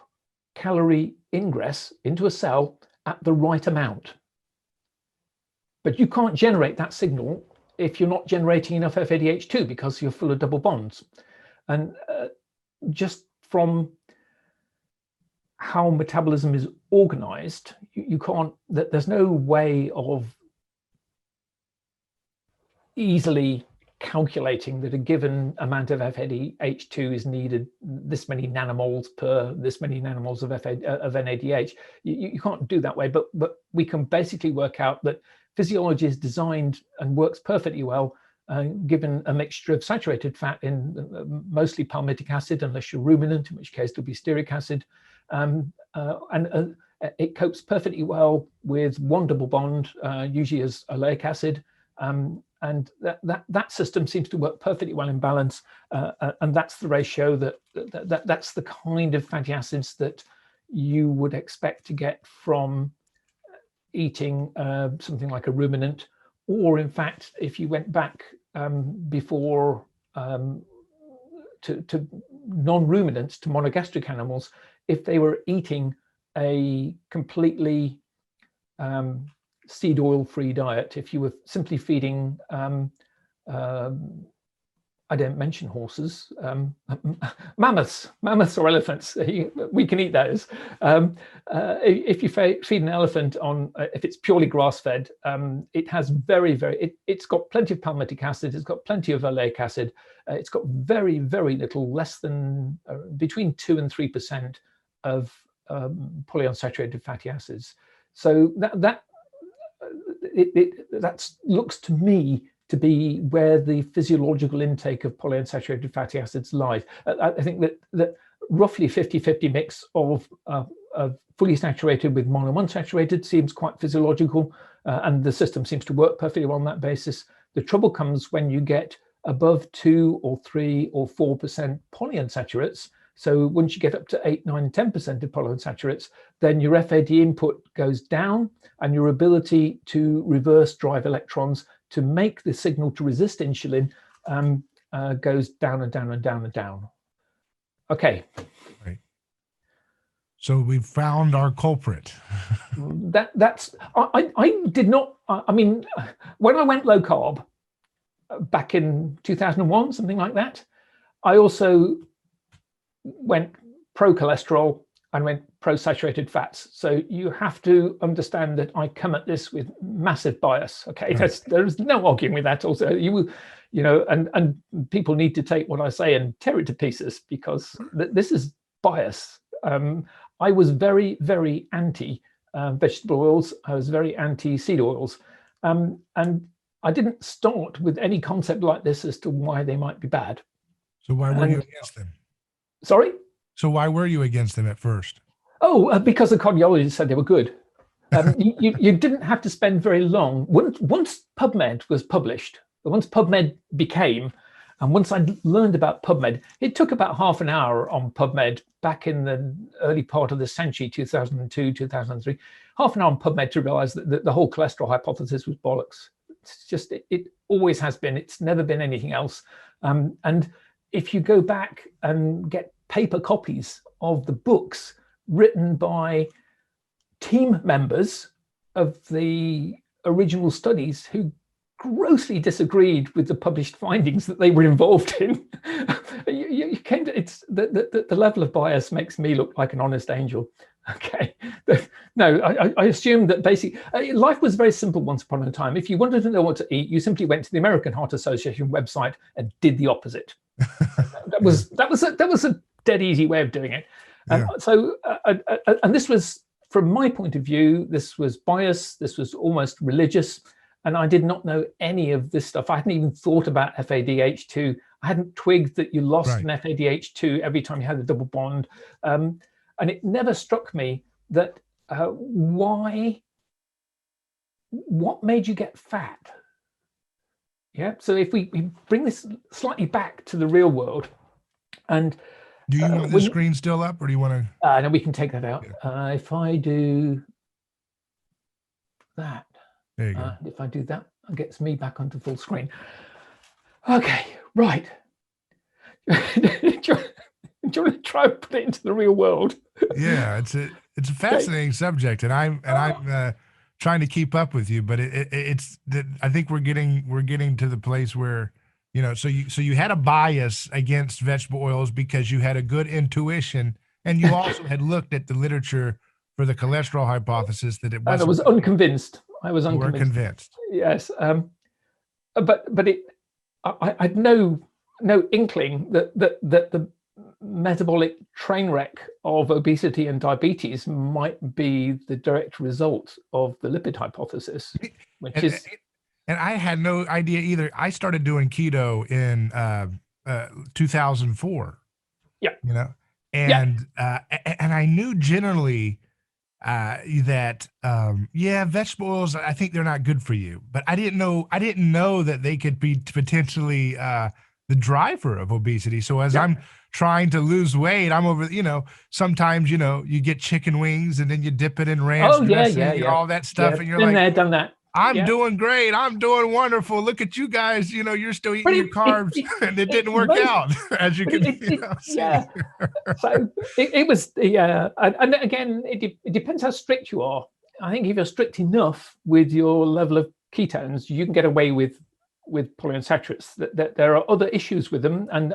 calorie ingress into a cell at the right amount. But you can't generate that signal if you're not generating enough FADH2 because you're full of double bonds. And just from how metabolism is organized, you can't, there's no way of easily calculating that a given amount of FADH2 is needed, this many nanomoles per this many nanomoles of NADH. You can't do that way, but we can basically work out that physiology is designed and works perfectly well given a mixture of saturated fat in mostly palmitic acid, unless you're ruminant, in which case there'll be stearic acid. It copes perfectly well with one double bond, usually as oleic acid. And that system seems to work perfectly well in balance, and that's the ratio that's the kind of fatty acids that you would expect to get from eating something like a ruminant, or in fact, if you went back before to non-ruminants, to monogastric animals, if they were eating a completely seed oil free diet, if you were simply feeding I don't mention horses, mammoths or elephants, we can eat those. If you feed an elephant on, if it's purely grass fed, it has it's got plenty of palmitic acid, it's got plenty of oleic acid, it's got very little, less than between 2 and 3% of polyunsaturated fatty acids. So that looks to me to be where the physiological intake of polyunsaturated fatty acids lies. I think that roughly 50-50 mix of fully saturated with monounsaturated seems quite physiological, and the system seems to work perfectly well on that basis. The trouble comes when you get above 2 or 3 or 4% polyunsaturates. So once you get up to 8, 9, 10% of polyunsaturates, then your FAD input goes down, and your ability to reverse drive electrons to make the signal to resist insulin goes down and down and down and down. Okay. Right. So we've found our culprit. I did not, I mean, when I went low carb back in 2001, something like that, I also went pro cholesterol and went pro saturated fats. So you have to understand that I come at this with massive bias. Okay, right. There's no arguing with that. Also, you know, and people need to take what I say and tear it to pieces, because this is bias. I was very anti vegetable oils. I was very anti seed oils, and I didn't start with any concept like this as to why they might be bad. So why were you against them? Sorry? So why were you against them at first? Oh, because the cardiologist said they were good. You didn't have to spend very long. Once PubMed was published, once PubMed became, and once I learned about PubMed, it took about half an hour on PubMed back in the early part of the century, 2002, 2003, half an hour on PubMed to realize that the whole cholesterol hypothesis was bollocks. It's just, it always has been. It's never been anything else. And if you go back and get paper copies of the books written by team members of the original studies who grossly disagreed with the published findings that they were involved in, you came to, it's the level of bias makes me look like an honest angel. Okay, no, I assume that basically life was very simple once upon a time. If you wanted to know what to eat, you simply went to the American Heart Association website and did the opposite. That was a dead easy way of doing it. And so, and this was, from my point of view, this was bias. This was almost religious, and I did not know any of this stuff. I hadn't even thought about FADH2. I hadn't twigged that you lost an FADH2 every time you had a double bond, and it never struck me that what made you get fat? Yeah. So if we bring this slightly back to the real world, and do you want the screen still up, or do you want to? No, we can take that out. Yeah. If I do that, there you go. If I do that, it gets me back onto full screen. Okay, right. Do you want to try and put it into the real world? Yeah, it's a fascinating subject, and I'm trying to keep up with you, but I think we're getting to the place where, so you had a bias against vegetable oils because you had a good intuition, and you also had looked at the literature for the cholesterol hypothesis that it And I wasn't. was unconvinced. You were convinced. Yes, but I had no inkling that the metabolic train wreck of obesity and diabetes might be the direct result of the lipid hypothesis, which and, is. And I had no idea either. I started doing keto in 2004. Yeah. And I knew generally that vegetable oils, I think they're not good for you, but I didn't know that they could be potentially the driver of obesity. So as I'm trying to lose weight, I'm over, sometimes, you get chicken wings and then you dip it in ranch dressing and all that stuff. And you're been like, there, done that. I'm doing great. I'm doing wonderful. Look at you guys. You're still eating your carbs, and it didn't work out, as you can see. Yeah. So it was and again, it depends how strict you are. I think if you're strict enough with your level of ketones, you can get away with polyunsaturates. That there are other issues with them, and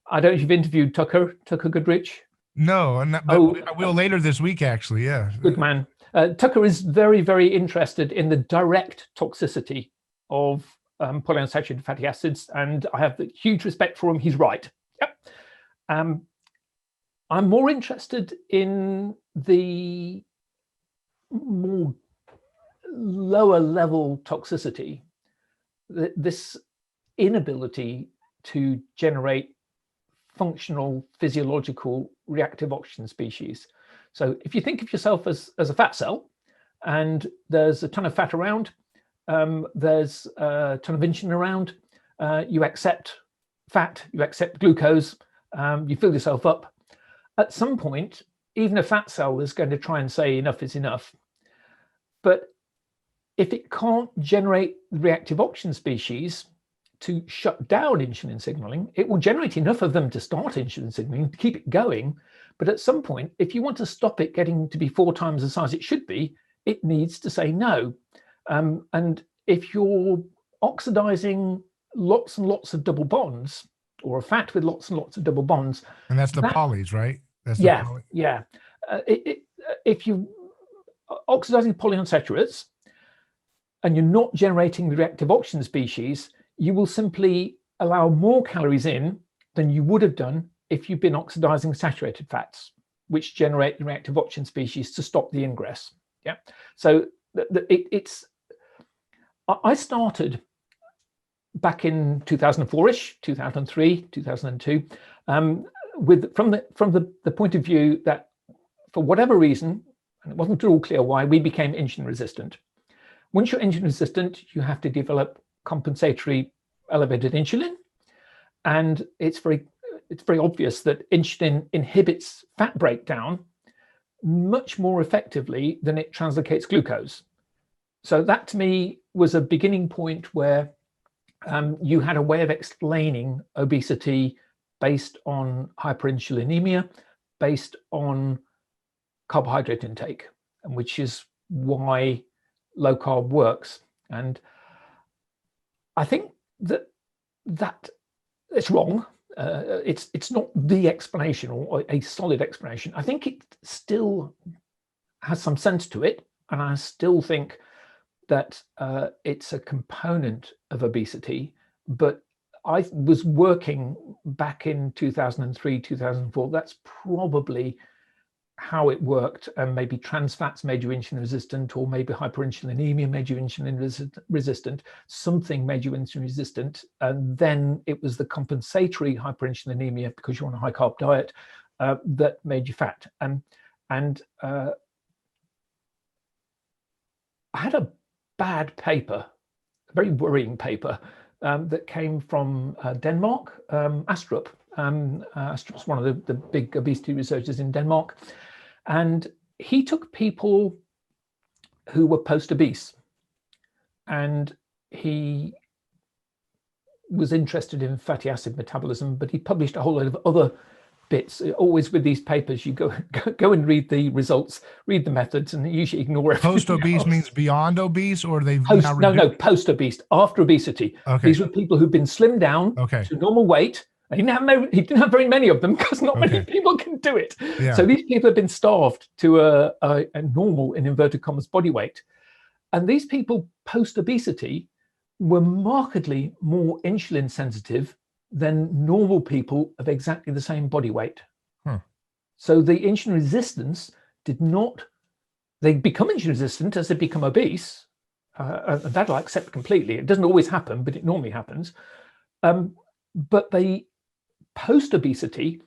I don't know if you've interviewed Tucker Goodrich. No, but I will later this week, actually. Yeah. Good man. Tucker is very, very interested in the direct toxicity of polyunsaturated fatty acids, and I have huge respect for him. He's right. Yep. I'm more interested in the more lower level toxicity, this inability to generate functional physiological reactive oxygen species. So if you think of yourself as a fat cell, and there's a ton of fat around, there's a ton of insulin around, you accept fat, you accept glucose, you fill yourself up. At some point, even a fat cell is going to try and say enough is enough. But if it can't generate the reactive oxygen species to shut down insulin signaling, it will generate enough of them to start insulin signaling, to keep it going. But at some point, if you want to stop it getting to be 4 times the size it should be, it needs to say no. And if you're oxidizing lots and lots of double bonds, or a fat with lots and lots of double bonds. And that's the polys, right? That's yeah. If you oxidizing polyunsaturates and you're not generating the reactive oxygen species, you will simply allow more calories in than you would have done if you've been oxidizing saturated fats, which generate the reactive oxygen species to stop the ingress. Yeah. So I started back in 2004-ish, 2003, 2002, from the point of view that for whatever reason, and it wasn't at all clear why, we became insulin resistant. Once you're insulin resistant, you have to develop compensatory elevated insulin, and it's very obvious that insulin inhibits fat breakdown much more effectively than it translocates glucose. So that to me was a beginning point where you had a way of explaining obesity based on hyperinsulinemia, based on carbohydrate intake, and which is why low carb works. And I think that it's wrong. It's not the explanation or a solid explanation. I think it still has some sense to it, and I still think that it's a component of obesity. But I was working back in 2003, 2004. That's probably how it worked, and maybe trans fats made you insulin resistant, or maybe hyperinsulinemia made you insulin resistant, something made you insulin resistant, and then it was the compensatory hyperinsulinemia, because you're on a high carb diet, that made you fat. And I had a bad paper, a very worrying paper, that came from Denmark, Astrup. Astrup's one of the big obesity researchers in Denmark. And he took people who were post-obese, and he was interested in fatty acid metabolism, but he published a whole lot of other bits. Always with these papers, you go and read the results, read the methods, and usually ignore everything. Post-obese else. means beyond obese, or they've no, post-obese, after obesity. Okay. These were people who've been slimmed down to normal weight. He didn't have very many of them because not many people can do it. Yeah. So these people have been starved to a normal, in inverted commas, body weight. And these people post-obesity were markedly more insulin sensitive than normal people of exactly the same body weight. So the insulin resistance they become insulin resistant as they become obese. That I'll accept completely. It doesn't always happen, but it normally happens. But they post-obesity,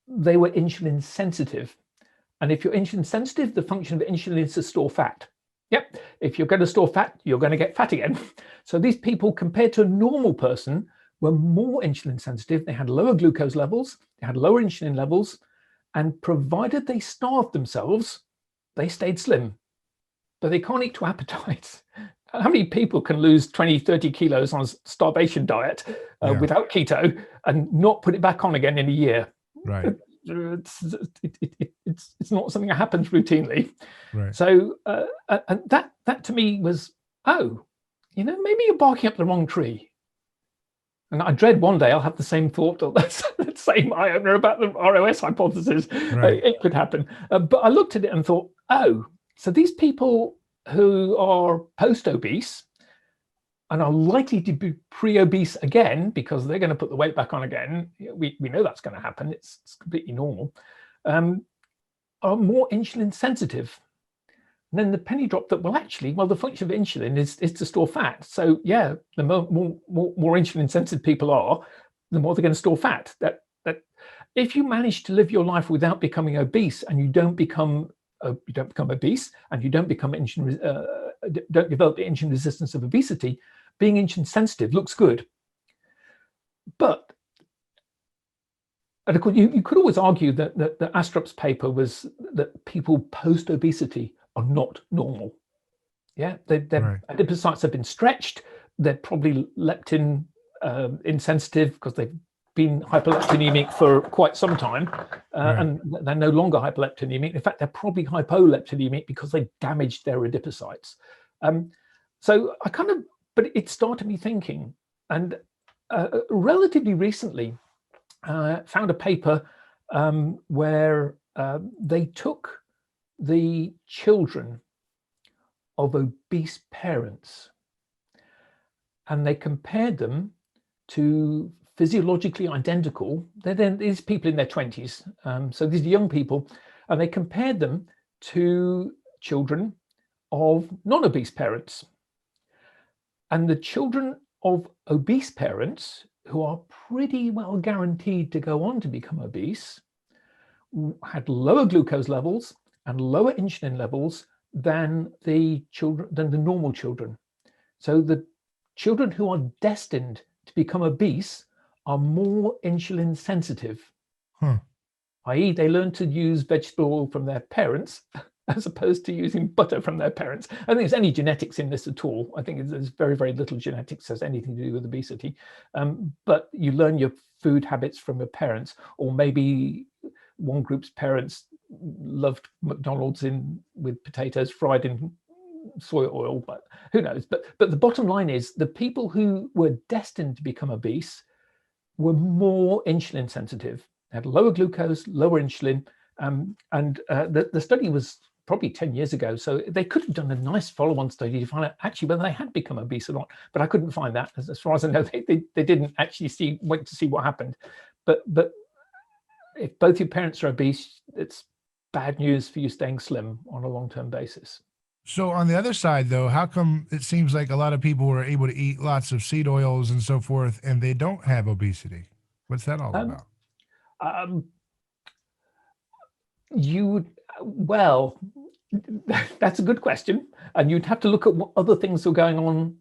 they were insulin sensitive. And if you're insulin sensitive, the function of insulin is to store fat. Yep. If you're going to store fat, you're going to get fat again. So these people, compared to a normal person, were more insulin sensitive. They had lower glucose levels, they had lower insulin levels, and provided they starved themselves, they stayed slim. But they can't eat to appetites. How many people can lose 20, 30 kilos on a starvation diet without keto and not put it back on again in a year? Right. It's not something that happens routinely. Right. So and that to me was, maybe you're barking up the wrong tree. And I dread one day I'll have the same thought, or the same eye opener about the ROS hypothesis. Right. It could happen. But I looked at it and thought, so these people who are post-obese and are likely to be pre-obese again because they're going to put the weight back on again, we know that's going to happen, it's completely normal, are more insulin sensitive. And then the penny dropped that, the function of insulin is to store fat. So yeah, the more insulin sensitive people are, the more they're going to store fat. That if you manage to live your life without becoming obese, and you don't become obese, and you don't become don't develop the insulin resistance of obesity, being insulin sensitive looks good. But and of course, you could always argue that the Astrup's paper was that people post-obesity are not normal. Yeah, their adipocytes have been stretched. They're probably leptin insensitive because they've been hyperleptinemic for quite some time, and they're no longer hyperleptinemic. In fact, they're probably hypoleptinemic because they damaged their adipocytes. So but it started me thinking, and relatively recently, found a paper where they took the children of obese parents and they compared them to physiologically identical. These people in their 20s, so these are young people, and they compared them to children of non-obese parents. And the children of obese parents, who are pretty well guaranteed to go on to become obese, had lower glucose levels and lower insulin levels than the normal children. So the children who are destined to become obese are more insulin sensitive, i.e. they learn to use vegetable oil from their parents as opposed to using butter from their parents. I don't think there's any genetics in this at all. I think there's very, very little genetics has anything to do with obesity. But you learn your food habits from your parents, or maybe one group's parents loved McDonald's with potatoes fried in soy oil, but who knows? But the bottom line is the people who were destined to become obese were more insulin sensitive, had lower glucose, lower insulin, and the study was probably 10 years ago. So they could have done a nice follow-on study to find out actually whether they had become obese or not. But I couldn't find that. As far as I know, they didn't actually wait to see what happened. But if both your parents are obese, it's bad news for you staying slim on a long-term basis. So on the other side, though, how come it seems like a lot of people were able to eat lots of seed oils and so forth, and they don't have obesity? What's that all about? That's a good question, and you'd have to look at what other things are going on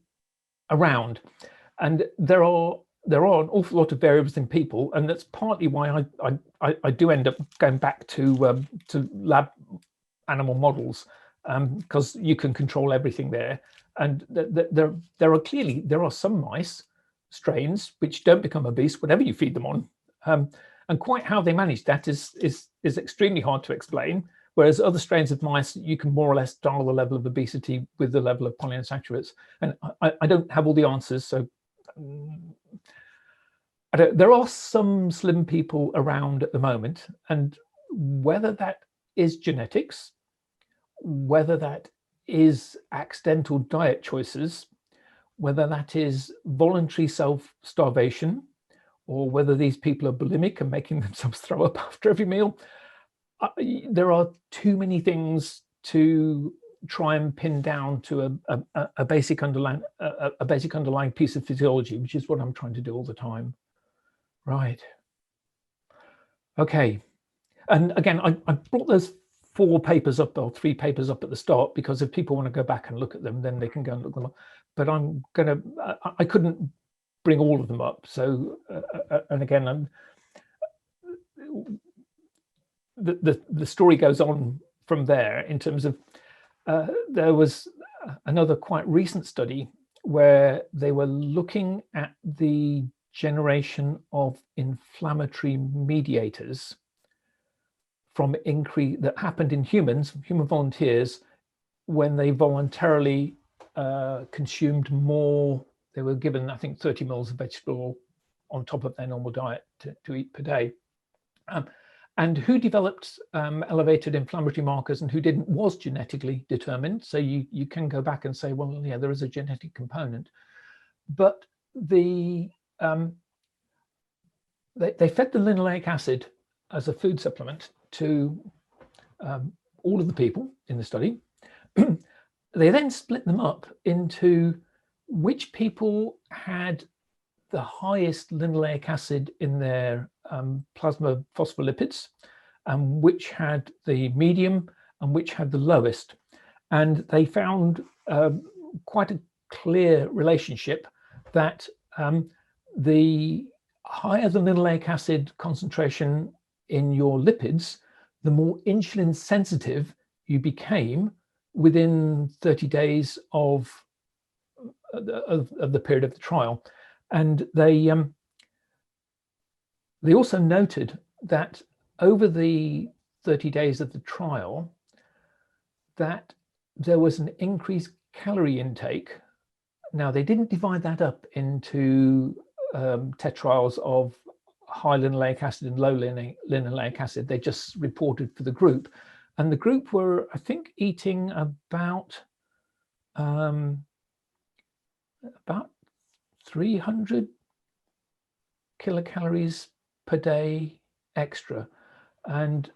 around, and there are an awful lot of variables in people, and that's partly why I do end up going back to lab animal models, because you can control everything there, and there are some mice strains which don't become obese whatever you feed them on. And quite how they manage that is extremely hard to explain. Whereas other strains of mice, you can more or less dial the level of obesity with the level of polyunsaturates. And I don't have all the answers, so there are some slim people around at the moment, and whether that is genetics, whether that is accidental diet choices, whether that is voluntary self-starvation, or whether these people are bulimic and making themselves throw up after every meal, there are too many things to try and pin down to a basic underlying piece of physiology, which is what I'm trying to do all the time. Right. Okay. And again, I brought those 4 papers up, or 3 papers up at the start, because if people want to go back and look at them, then they can go and look them up. But I couldn't bring all of them up. So, and again, the story goes on from there in terms of, there was another quite recent study where they were looking at the generation of inflammatory mediators from increase that happened in human volunteers when they voluntarily consumed more. They were given, I think, 30 mils of vegetable oil on top of their normal diet to eat per day. And who developed elevated inflammatory markers and who didn't was genetically determined. So you can go back and say, well, yeah, there is a genetic component. But they fed the linoleic acid as a food supplement to all of the people in the study. They then split them up into which people had the highest linoleic acid in their plasma phospholipids, and which had the medium and which had the lowest. And they found quite a clear relationship that the higher the linoleic acid concentration in your lipids, the more insulin sensitive you became within 30 days of the period of the trial. And they also noted that over the 30 days of the trial, that there was an increased calorie intake. Now, they didn't divide that up into tetrials of high linoleic acid and low linoleic acid. They just reported for the group. And the group were, I think, eating about 300 kilocalories per day extra. And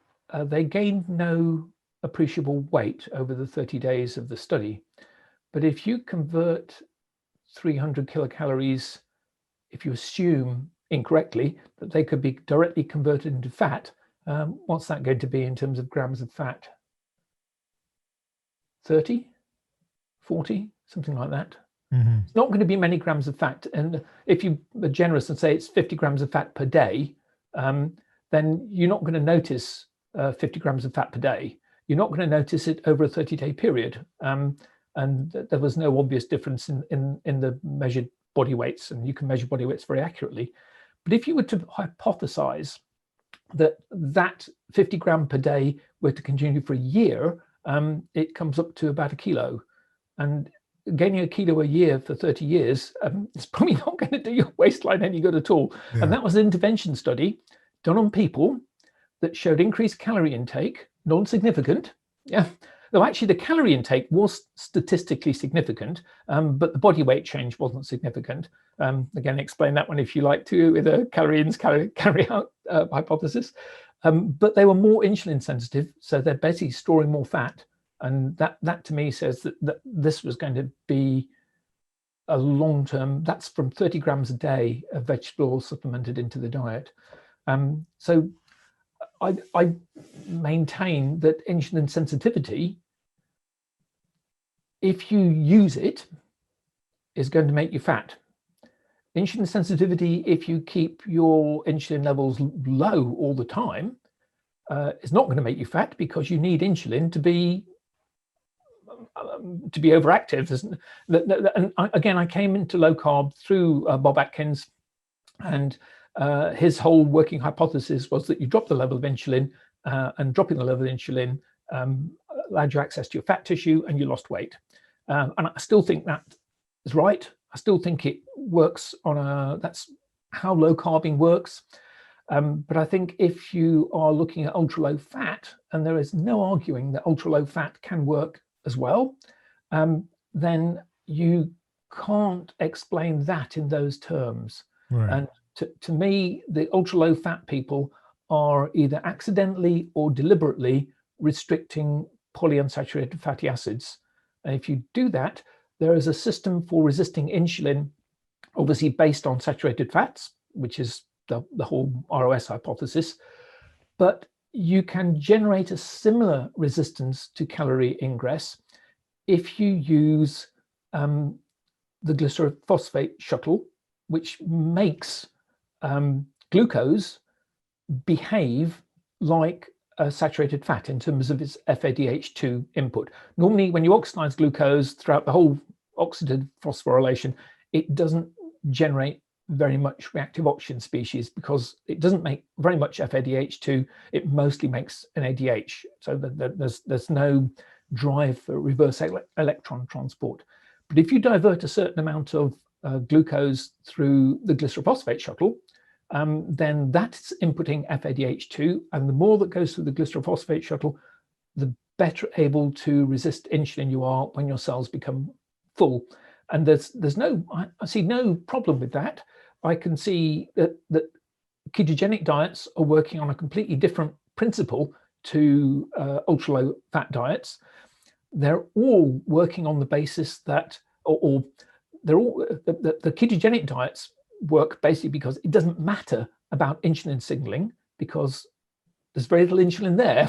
they gained no appreciable weight over the 30 days of the study. But if you convert 300 kilocalories, if you assume incorrectly that they could be directly converted into fat, what's that going to be in terms of grams of fat? 30, 40, something like that. Mm-hmm. It's not going to be many grams of fat. And if you are generous and say it's 50 grams of fat per day, then you're not going to notice 50 grams of fat per day. You're not going to notice it over a 30-day period. And there was no obvious difference in the measured body weights, and you can measure body weights very accurately. But if you were to hypothesize that 50 gram per day were to continue for a year, it comes up to about a kilo. And gaining a kilo a year for 30 years, it's probably not going to do your waistline any good at all. Yeah. And that was an intervention study done on people that showed increased calorie intake, non-significant. Yeah. Though actually the calorie intake was statistically significant, but the body weight change wasn't significant. Again, explain that one if you like to, with a calorie in, calorie out hypothesis. But they were more insulin sensitive, so they're basically storing more fat. And that to me says that this was going to be a long-term, that's from 30 grams a day of vegetable oil supplemented into the diet. So I maintain that insulin sensitivity, if you use it, is going to make you fat. Insulin sensitivity, if you keep your insulin levels low all the time, is not going to make you fat, because you need insulin to be overactive. And again, I came into low carb through Bob Atkins, and his whole working hypothesis was that you drop the level of insulin, and dropping the level of insulin allowed you access to your fat tissue and you lost weight. And I still think that is right. I still think it works that's how low carbing works. But I think if you are looking at ultra low fat, and there is no arguing that ultra low fat can work as well, then you can't explain that in those terms. Right. And to me, the ultra low fat people are either accidentally or deliberately restricting polyunsaturated fatty acids. And if you do that, there is a system for resisting insulin, obviously based on saturated fats, which is the whole ROS hypothesis, but you can generate a similar resistance to calorie ingress if you use the glycerophosphate shuttle, which makes glucose behave like a saturated fat in terms of its FADH2 input. Normally, when you oxidize glucose throughout the whole oxidative phosphorylation, it doesn't generate very much reactive oxygen species because it doesn't make very much FADH2. It mostly makes NADH. So there's no drive for reverse electron transport. But if you divert a certain amount of glucose through the glycerophosphate shuttle, then that's inputting FADH2, and the more that goes through the glycerophosphate shuttle, the better able to resist insulin you are when your cells become full. And there's no, I see no problem with that. I can see that ketogenic diets are working on a completely different principle to ultra low fat diets. They're all working on the basis that, or they're all, the ketogenic diets work basically because it doesn't matter about insulin signaling because there's very little insulin there,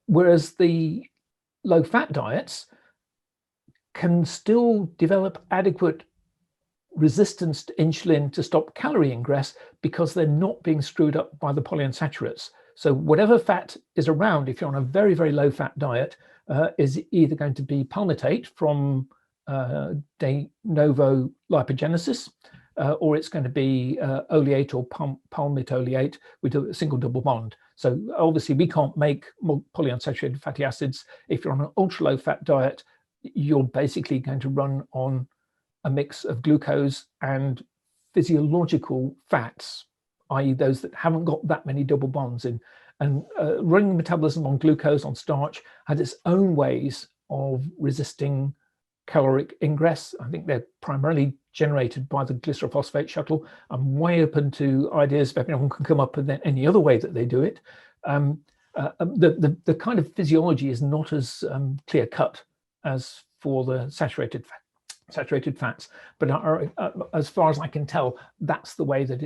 whereas the low fat diets can still develop adequate resistance to insulin to stop calorie ingress because they're not being screwed up by the polyunsaturates. So whatever fat is around, if you're on a very, very low fat diet, is either going to be palmitate from de novo lipogenesis, or it's going to be oleate or palmitoleate with a single double bond. So obviously we can't make polyunsaturated fatty acids. If you're on an ultra low fat diet, you're basically going to run on a mix of glucose and physiological fats, i.e. those that haven't got that many double bonds in. And running the metabolism on glucose, on starch, has its own ways of resisting caloric ingress. I think they're primarily generated by the glycerophosphate shuttle. I'm way open to ideas if everyone can come up with any other way that they do it. The kind of physiology is not as clear cut as for the saturated fats, but as far as I can tell, that's the way that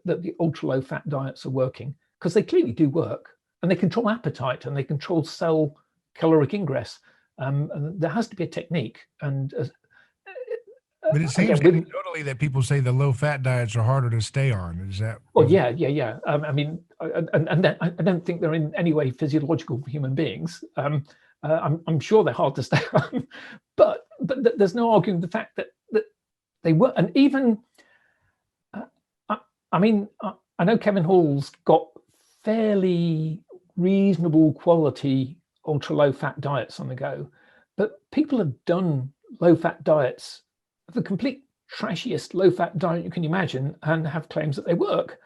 the ultra low fat diets are working, because they clearly do work, and they control appetite and they control cell caloric ingress. And there has to be a technique. And but it seems anecdotally that people say the low fat diets are harder to stay on. Is that? Well, yeah. I mean, I don't think they're in any way physiological for human beings. I'm sure they're hard to stay on, but there's no arguing the fact that they were. And even, I mean, I know Kevin Hall's got fairly reasonable quality ultra low fat diets on the go, but people have done low fat diets, the complete trashiest low fat diet you can imagine, and have claims that they work.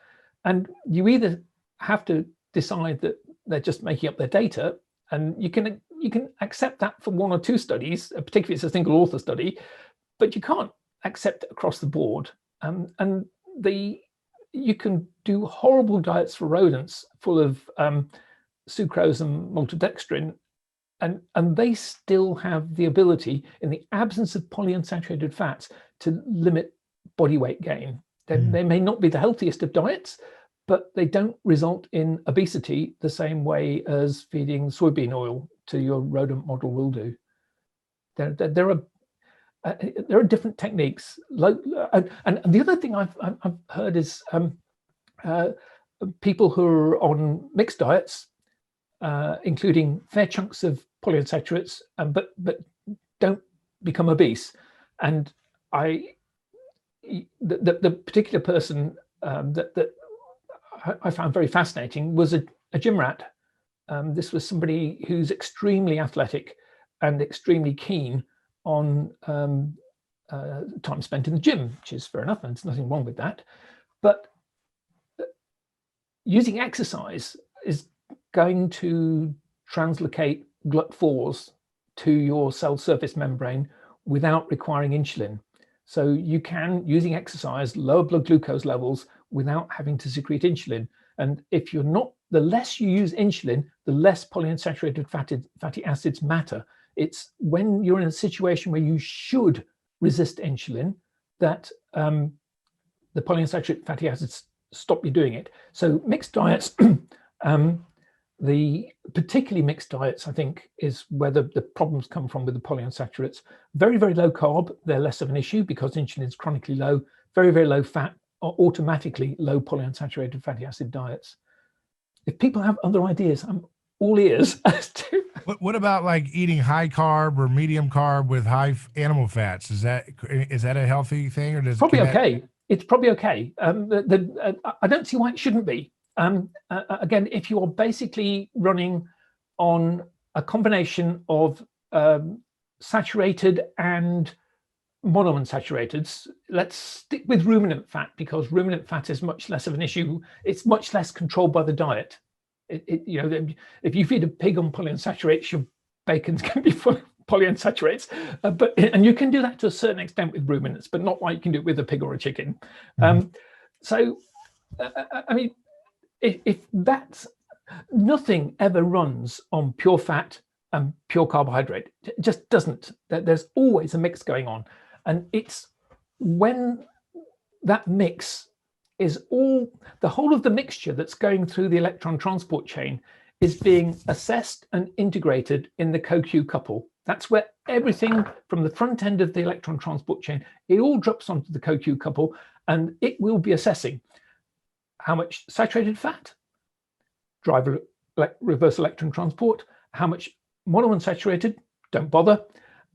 And you either have to decide that they're just making up their data, and you can accept that for one or two studies, particularly if it's a single author study, but you can't accept it across the board. And you can do horrible diets for rodents full of sucrose and maltodextrin, and they still have the ability, in the absence of polyunsaturated fats, to limit body weight gain. They may not be the healthiest of diets, but they don't result in obesity the same way as feeding soybean oil to your rodent model will do. There are different techniques. And the other thing I've heard is people who are on mixed diets, including fair chunks of polyunsaturates, but don't become obese. And the particular person that I found very fascinating was a gym rat. This was somebody who's extremely athletic and extremely keen on time spent in the gym, which is fair enough, and there's nothing wrong with that. But using exercise is going to translocate GLUT4s to your cell surface membrane without requiring insulin. So you can, using exercise, lower blood glucose levels without having to secrete insulin. And if you're not, the less you use insulin, the less polyunsaturated fatty acids matter. It's when you're in a situation where you should resist insulin that the polyunsaturated fatty acids stop you doing it. So mixed diets, the particularly mixed diets, I think, is where the problems come from with the polyunsaturates. Very, very low carb, they're less of an issue because insulin is chronically low. Very, very low fat, or automatically low polyunsaturated fatty acid diets. If people have other ideas, I'm all ears as to. What about like eating high carb or medium carb with high animal fats? Is that a healthy thing, or does probably okay? It's probably okay. I don't see why it shouldn't be. Again, if you are basically running on a combination of saturated and monounsaturated, let's stick with ruminant fat because ruminant fat is much less of an issue. It's much less controlled by the diet. You know, if you feed a pig on polyunsaturates, your bacon's going to be full of polyunsaturates, and you can do that to a certain extent with ruminants, but not like you can do it with a pig or a chicken. So, I mean, if that's, nothing ever runs on pure fat and pure carbohydrate. It just doesn't. There's always a mix going on, and it's when that mix is the whole of the mixture that's going through the electron transport chain is being assessed and integrated in the CoQ couple. That's where everything from the front end of the electron transport chain, it all drops onto the CoQ couple, and it will be assessing how much saturated fat, drive reverse electron transport, how much monounsaturated, don't bother,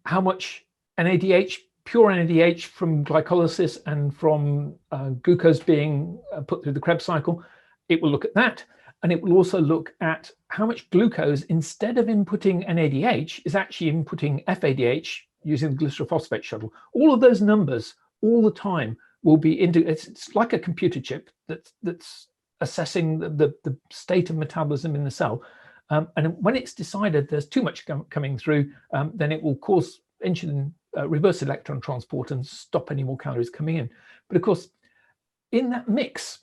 how much NADH, pure NADH from glycolysis and from glucose being put through the Krebs cycle. It will look at that. And it will also look at how much glucose, instead of inputting NADH, is actually inputting FADH using the glycerophosphate shuttle. All of those numbers all the time will be it's like a computer chip that's assessing the state of metabolism in the cell. And when it's decided there's too much coming through, then it will cause insulin reverse electron transport and stop any more calories coming in. But of course, in that mix,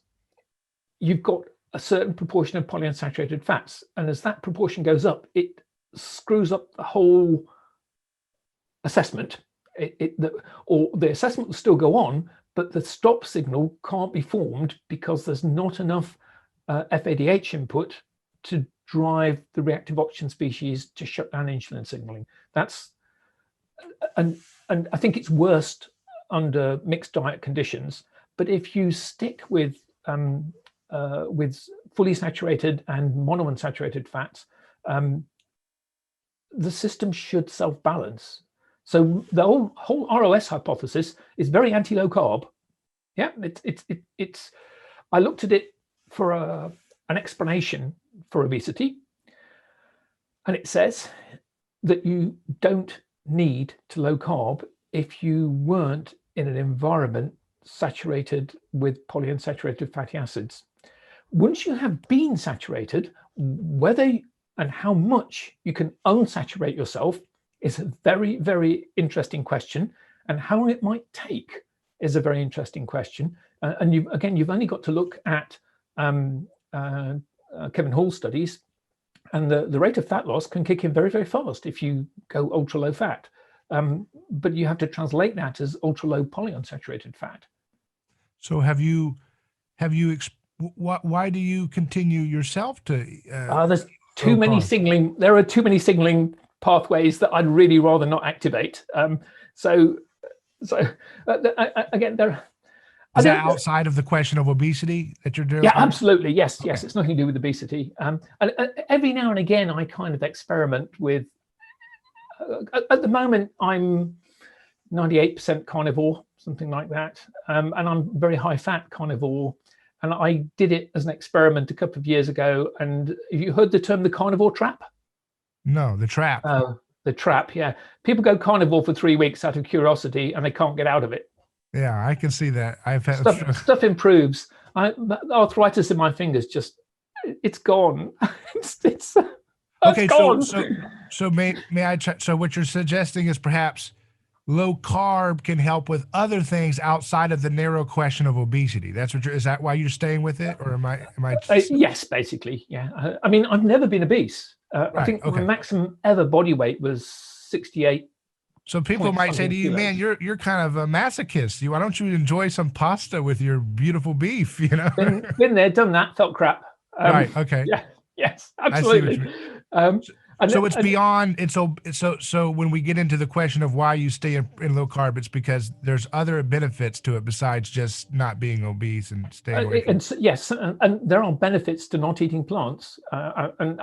you've got a certain proportion of polyunsaturated fats. And as that proportion goes up, it screws up the whole assessment. Or the assessment will still go on, but the stop signal can't be formed because there's not enough FADH input to drive the reactive oxygen species to shut down insulin signaling. And I think it's worst under mixed diet conditions. But if you stick with fully saturated and monounsaturated fats, the system should self-balance. So the whole ROS hypothesis is very anti-low carb. Yeah, it's. I looked at it for an explanation for obesity, and it says that you don't need to low carb if you weren't in an environment saturated with polyunsaturated fatty acids. Once you have been saturated, whether and how much you can unsaturate yourself is a very, very interesting question, and how long it might take is a very interesting question. And you've only got to look at Kevin Hall's studies, and the rate of fat loss can kick in very, very fast if you go ultra low fat. But you have to translate that as ultra low polyunsaturated fat. So why do you continue yourself to? There's too many signaling. There are too many signaling pathways that I'd really rather not activate. So again, there. Is that outside of the question of obesity that you're doing? Yeah, absolutely. Yes, okay. Yes. It's nothing to do with obesity. And every now and again, I kind of experiment with. At the moment, I'm 98% carnivore, something like that, and I'm very high fat carnivore. and I did it as an experiment a couple of years ago. And have you heard the term the Carnivore Trap? No, the trap. The trap, yeah. People go carnivore for 3 weeks out of curiosity, and they can't get out of it. Yeah, I can see that. I've had Stuff improves. Arthritis in my fingers it's gone. it's okay. gone. So may I check? So what you're suggesting is perhaps low carb can help with other things outside of the narrow question of obesity. That's what is that why you're staying with it, or am I? Yes, basically, yeah. I mean, I've never been obese. Right, I think okay. my maximum ever body weight was 68. So people might say to you, man, you're kind of a masochist. Why don't you enjoy some pasta with your beautiful beef? You know, been there, done that, felt crap. Right. Okay. Yeah. Yes. Absolutely. So it's beyond. It's so when we get into the question of why you stay in low carb, it's because there's other benefits to it besides just not being obese and staying away from. Yes, and there are benefits to not eating plants. And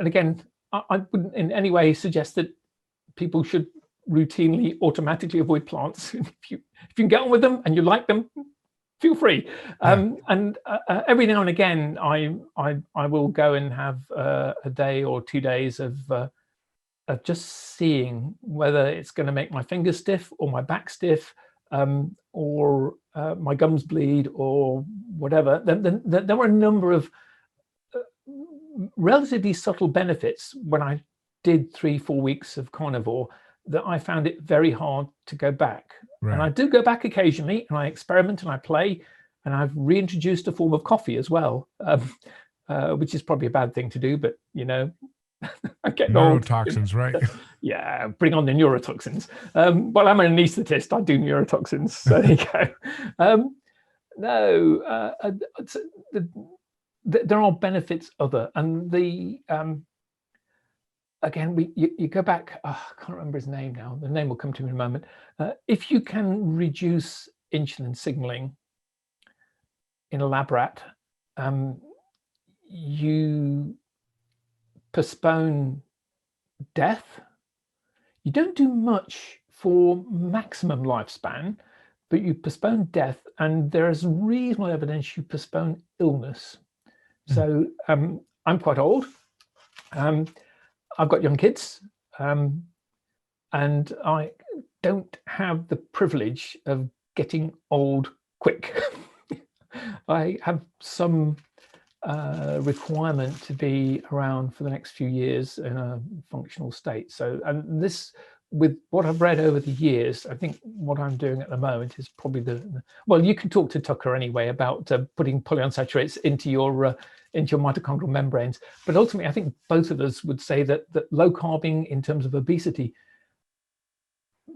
again, I wouldn't in any way suggest that people should routinely automatically avoid plants. If you can get on with them and you like them, feel free. And every now and again, I will go and have a day or 2 days of just seeing whether it's going to make my fingers stiff or my back stiff, or my gums bleed or whatever. There were a number of relatively subtle benefits when I did 3-4 weeks of carnivore that I found it very hard to go back. Right. And I do go back occasionally, and I experiment and I play, and I've reintroduced a form of coffee as well, which is probably a bad thing to do, but you know, I get neurotoxins, right? Yeah, bring on the neurotoxins. Well, I'm an anesthetist. I do neurotoxins. So there you go. There are benefits other, and the again, you go back. I can't remember his name now. The name will come to me in a moment. If you can reduce insulin signaling in a lab rat, you postpone death. You don't do much for maximum lifespan, but you postpone death, and there is reasonable evidence you postpone illness. So I'm quite old. I've got young kids, and I don't have the privilege of getting old quick. I have some requirement to be around for the next few years in a functional state. So, and this, with what I've read over the years, I think what I'm doing at the moment is probably well, you can talk to Tucker anyway about putting polyunsaturates into your mitochondrial membranes. But ultimately, I think both of us would say that low carbing in terms of obesity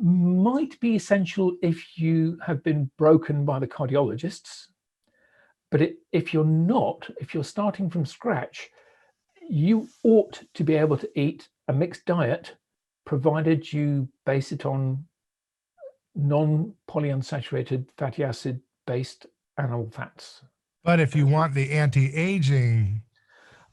might be essential if you have been broken by the cardiologists. But if you're not, if you're starting from scratch, you ought to be able to eat a mixed diet, provided you base it on non-polyunsaturated fatty acid-based animal fats. But if you want the anti-aging,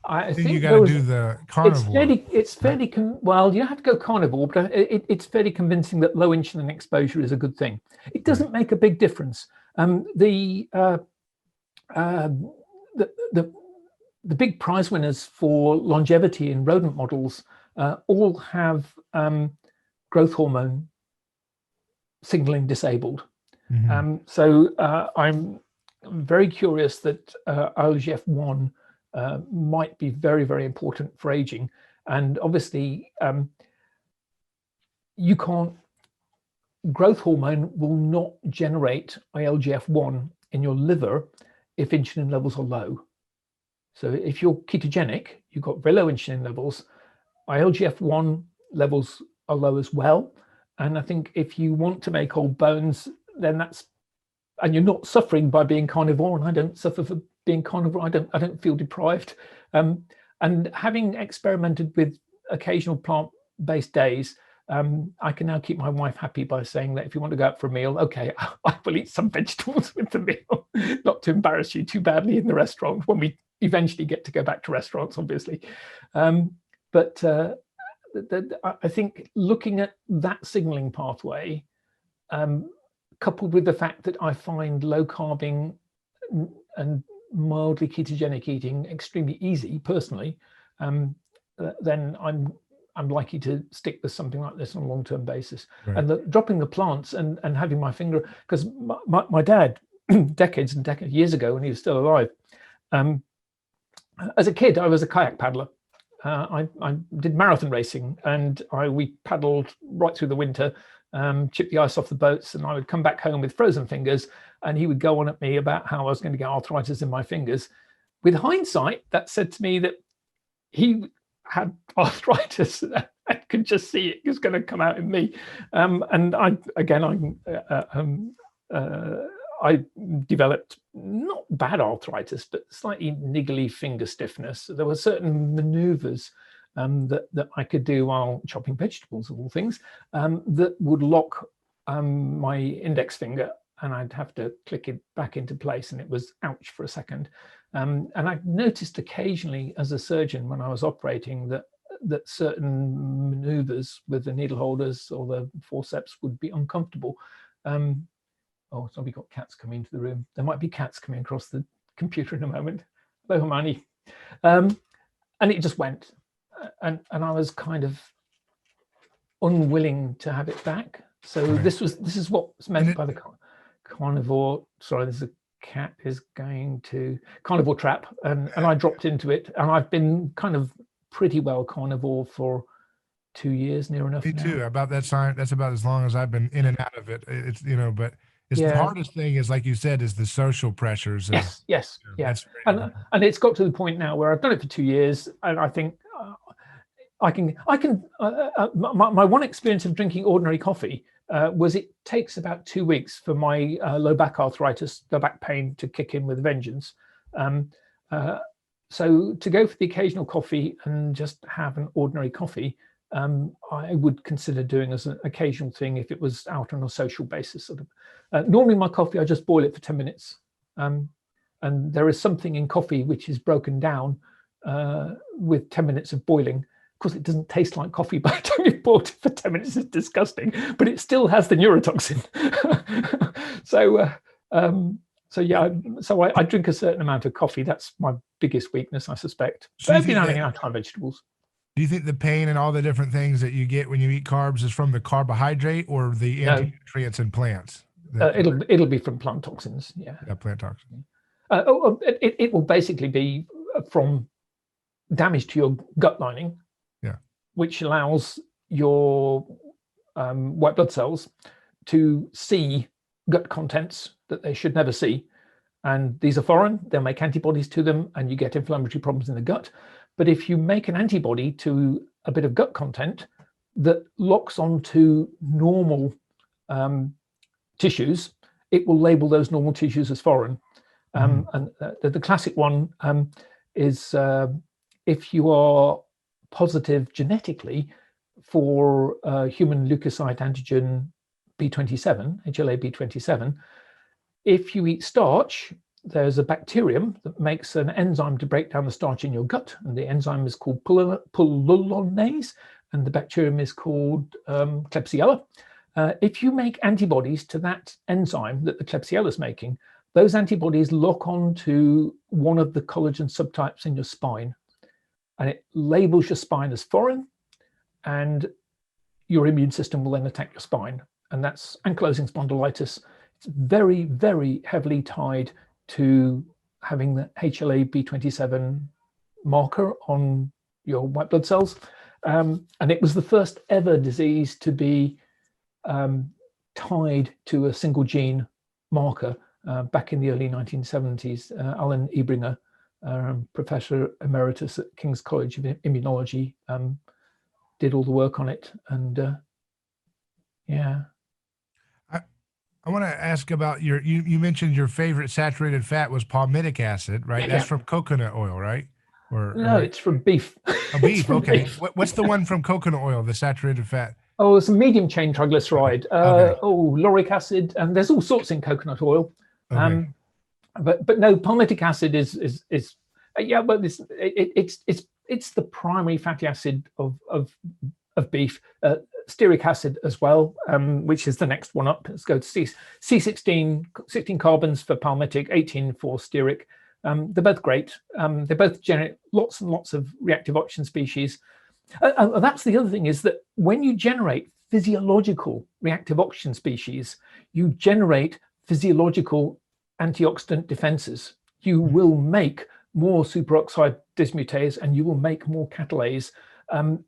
I think you got to do the carnivore. It's fairly well, you don't have to go carnivore, but it's fairly convincing that low insulin exposure is a good thing. It doesn't make a big difference. The big prize winners for longevity in rodent models all have growth hormone signaling disabled. Mm-hmm. So I'm very curious that ILGF-1 might be very, very important for aging. And obviously, growth hormone will not generate ILGF-1 in your liver if insulin levels are low. So if you're ketogenic, you've got very low insulin levels, ILGF-1 levels are low as well. And I think if you want to make old bones, then and you're not suffering by being carnivore, and I don't suffer for being carnivore. I don't feel deprived. And having experimented with occasional plant-based days, I can now keep my wife happy by saying that if you want to go out for a meal, okay, I will eat some vegetables with the meal, not to embarrass you too badly in the restaurant when we eventually get to go back to restaurants, obviously. But I think looking at that signaling pathway, coupled with the fact that I find low carbing and mildly ketogenic eating extremely easy personally, then I'm likely to stick with something like this on a long-term basis. Right. And dropping the plants and having my finger, because my dad, decades and decades years ago when he was still alive, as a kid, I was a kayak paddler. I did marathon racing, and we paddled right through the winter, chipped the ice off the boats, and I would come back home with frozen fingers, and he would go on at me about how I was going to get arthritis in my fingers. With hindsight, that said to me that he had arthritis. I could just see it was going to come out in me. And I developed not bad arthritis, but slightly niggly finger stiffness. There were certain maneuvers that I could do while chopping vegetables, of all things, that would lock my index finger, and I'd have to click it back into place, and it was ouch for a second. And I noticed occasionally as a surgeon when I was operating that certain maneuvers with the needle holders or the forceps would be uncomfortable. Oh, so we got cats coming into the room. There might be cats coming across the computer in a moment. Hello, Hermione. And it just went. And I was kind of unwilling to have it back. So right. this is what's meant by the carnivore. Sorry, there's a cat is going to Carnivore Trap, and I dropped into it, and I've been kind of pretty well carnivore for 2 years, near enough. Me too. About that time, that's about as long as I've been in and out of it. It's but it's the hardest thing is, like you said, is the social pressures. Yes. And it's got to the point now where I've done it for 2 years, and I think I can. My one experience of drinking ordinary coffee was it takes about 2 weeks for my low back arthritis, the back pain, to kick in with vengeance. So to go for the occasional coffee and just have an ordinary coffee, I would consider doing as an occasional thing if it was out on a social basis. Sort of. Normally my coffee, I just boil it for 10 minutes. And there is something in coffee which is broken down with 10 minutes of boiling. Of course, it doesn't taste like coffee by the time you've boiled it for 10 minutes. It's disgusting, but it still has the neurotoxin. So I drink a certain amount of coffee. That's my biggest weakness, I suspect. So but I've been having vegetables. Do you think the pain and all the different things that you get when you eat carbs is from the carbohydrate or the anti-nutrients in plants? It'll be from plant toxins. Yeah, plant toxins. It will basically be from damage to your gut lining, which allows your white blood cells to see gut contents that they should never see. And these are foreign, they'll make antibodies to them, and you get inflammatory problems in the gut. But if you make an antibody to a bit of gut content that locks onto normal tissues, it will label those normal tissues as foreign. And the classic one is if you are positive genetically for human leukocyte antigen B27, HLA-B27, if you eat starch, there's a bacterium that makes an enzyme to break down the starch in your gut, and the enzyme is called pullulonase, and the bacterium is called Klebsiella. If you make antibodies to that enzyme that the Klebsiella is making, those antibodies lock onto one of the collagen subtypes in your spine, and it labels your spine as foreign, and your immune system will then attack your spine, and that's ankylosing spondylitis. It's very, very heavily tied to having the HLA-B27 marker on your white blood cells. And it was the first ever disease to be tied to a single gene marker back in the early 1970s. Alan Ebringer, Professor Emeritus at King's College of Immunology, did all the work on it. And I want to ask about you mentioned your favorite saturated fat was palmitic acid, right? That's from coconut oil, right? No, it's from beef. Oh, beef, okay. Beef. What's the one from coconut oil, the saturated fat? Oh, it's a medium chain triglyceride. Lauric acid, and there's all sorts in coconut oil. Okay. But no, palmitic acid is but it's the primary fatty acid of beef. Stearic acid as well, which is the next one up. Let's go to C16, 16 carbons for palmitic, 18 for stearic. They're both great. They both generate lots and lots of reactive oxygen species. And that's the other thing, is that when you generate physiological reactive oxygen species, you generate physiological antioxidant defenses. You will make more superoxide dismutase, and you will make more catalase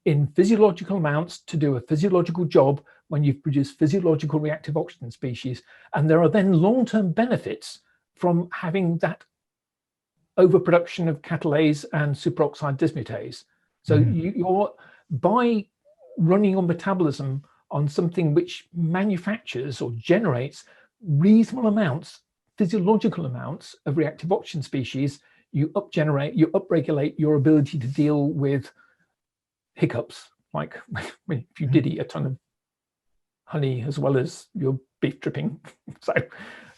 in physiological amounts to do a physiological job when you've produced physiological reactive oxygen species. And there are then long-term benefits from having that overproduction of catalase and superoxide dismutase. So you're, by running your metabolism on something which manufactures or generates reasonable amounts, physiological amounts of reactive oxygen species, you upregulate your ability to deal with hiccups, like if you did eat a ton of honey as well as your beef dripping. So,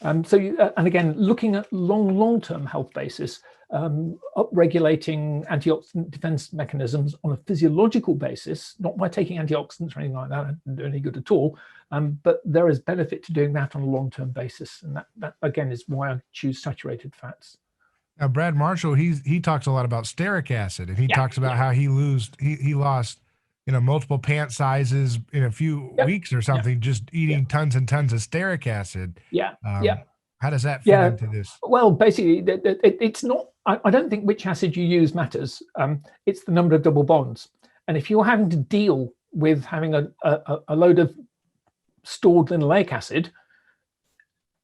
and again, looking at long-term health basis, upregulating antioxidant defense mechanisms on a physiological basis, not by taking antioxidants or anything like that, doesn't do any good at all. But there is benefit to doing that on a long-term basis, and that again is why I choose saturated fats. Now, Brad Marshall, he talks a lot about stearic acid, and he talks about how he lost, multiple pant sizes in a few weeks or something, just eating tons and tons of stearic acid. How does that fit into this? Well, basically, it's not. I don't think which acid you use matters. It's the number of double bonds, and if you're having to deal with having a load of stored linoleic acid,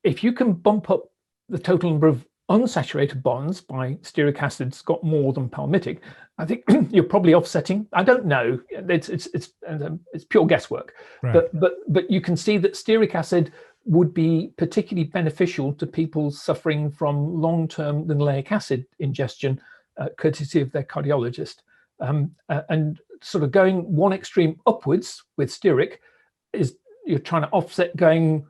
if you can bump up the total number of unsaturated bonds by stearic acid's got more than palmitic, I think you're probably offsetting. I don't know. It's pure guesswork. Right. But you can see that stearic acid would be particularly beneficial to people suffering from long-term linoleic acid ingestion, courtesy of their cardiologist. And sort of going one extreme upwards with stearic is you're trying to offset going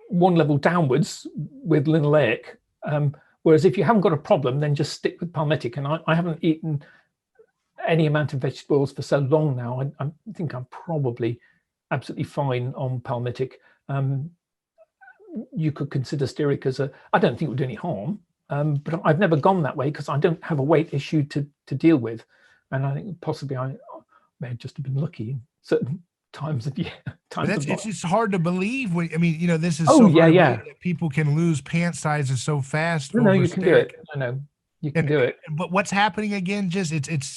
one level downwards with linoleic. Whereas if you haven't got a problem, then just stick with palmitic. And I haven't eaten any amount of vegetable oils for so long now. I think I'm probably absolutely fine on palmitic. You could consider stearic as I don't think it would do any harm, but I've never gone that way because I don't have a weight issue to deal with. And I think possibly I may have just been lucky in certain times of year. It's hard to believe. This is so hard that people can lose pant sizes so fast. No, you can do it. I know you can do it. But what's happening again? Stearic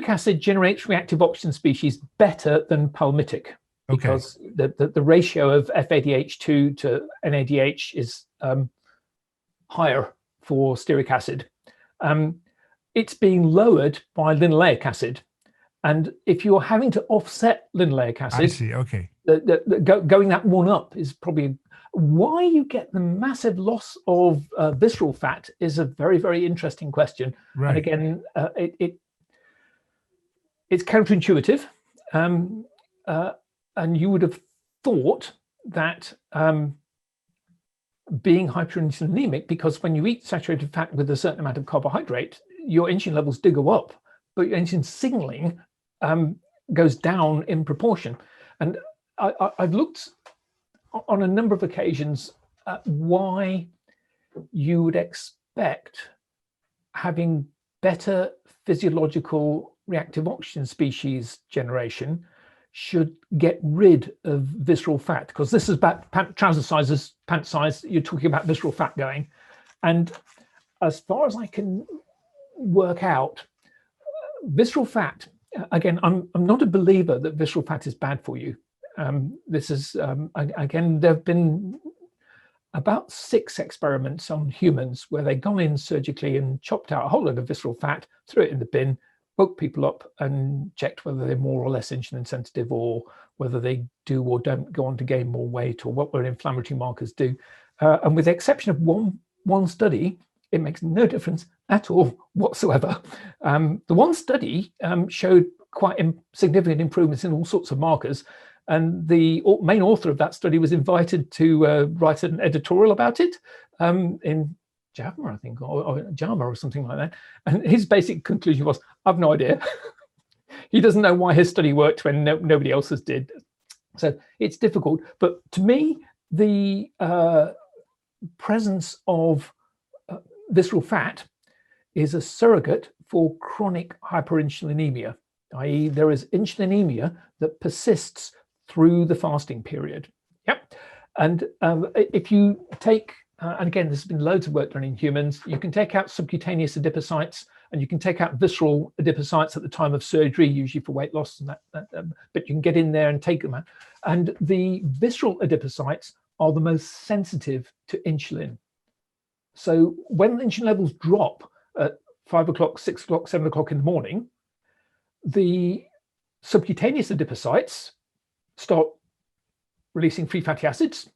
acid generates reactive oxygen species better than palmitic because the ratio of FADH2 to NADH is higher for stearic acid. It's being lowered by linoleic acid. And if you're having to offset linoleic acid, I see. Okay. Going that one up is probably why you get the massive loss of visceral fat is a very, very interesting question. Right. And again, it's counterintuitive. And you would have thought that being hyperinsulinemic, because when you eat saturated fat with a certain amount of carbohydrate, your insulin levels do go up, but your insulin signaling goes down in proportion. And I've looked on a number of occasions at why you would expect having better physiological reactive oxygen species generation should get rid of visceral fat, because this is about trouser sizes, pant size. You're talking about visceral fat going. And as far as I can work out, visceral fat, again, I'm not a believer that visceral fat is bad for you. This is, again, there have been about 6 experiments on humans where they've gone in surgically and chopped out a whole lot of visceral fat, threw it in the bin, woke people up and checked whether they're more or less insulin sensitive, or whether they do or don't go on to gain more weight, or what their inflammatory markers do. And with the exception of one study, it makes no difference at all whatsoever. The one study showed quite significant improvements in all sorts of markers. And the main author of that study was invited to write an editorial about it in JAMA, I think, or JAMA or something like that. And his basic conclusion was, I've no idea. He doesn't know why his study worked when nobody else's did. So it's difficult. But to me, the presence of visceral fat is a surrogate for chronic hyperinsulinemia, i.e. there is insulinemia that persists through the fasting period. Yep. And if you take, and again, there's been loads of work done in humans, you can take out subcutaneous adipocytes and you can take out visceral adipocytes at the time of surgery, usually for weight loss, and but you can get in there and take them out. And the visceral adipocytes are the most sensitive to insulin. So when insulin levels drop at 5 o'clock, 6 o'clock, 7 o'clock in the morning, the subcutaneous adipocytes start releasing free fatty acids.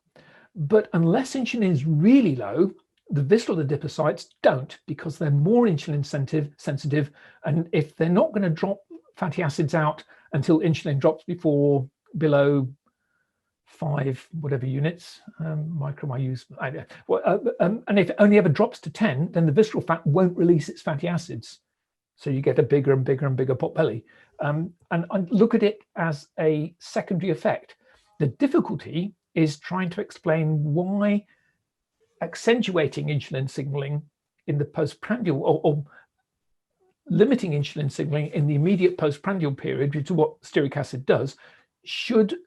But unless insulin is really low, the visceral adipocytes don't, because they're more insulin sensitive. And if they're not going to drop fatty acids out until insulin drops below 5 whatever units, micro I use, and if it only ever drops to 10, then the visceral fat won't release its fatty acids. So you get a bigger and bigger and bigger pot belly. And I look at it as a secondary effect. The difficulty is trying to explain why accentuating insulin signaling in the postprandial or limiting insulin signaling in the immediate postprandial period, which is what stearic acid does, should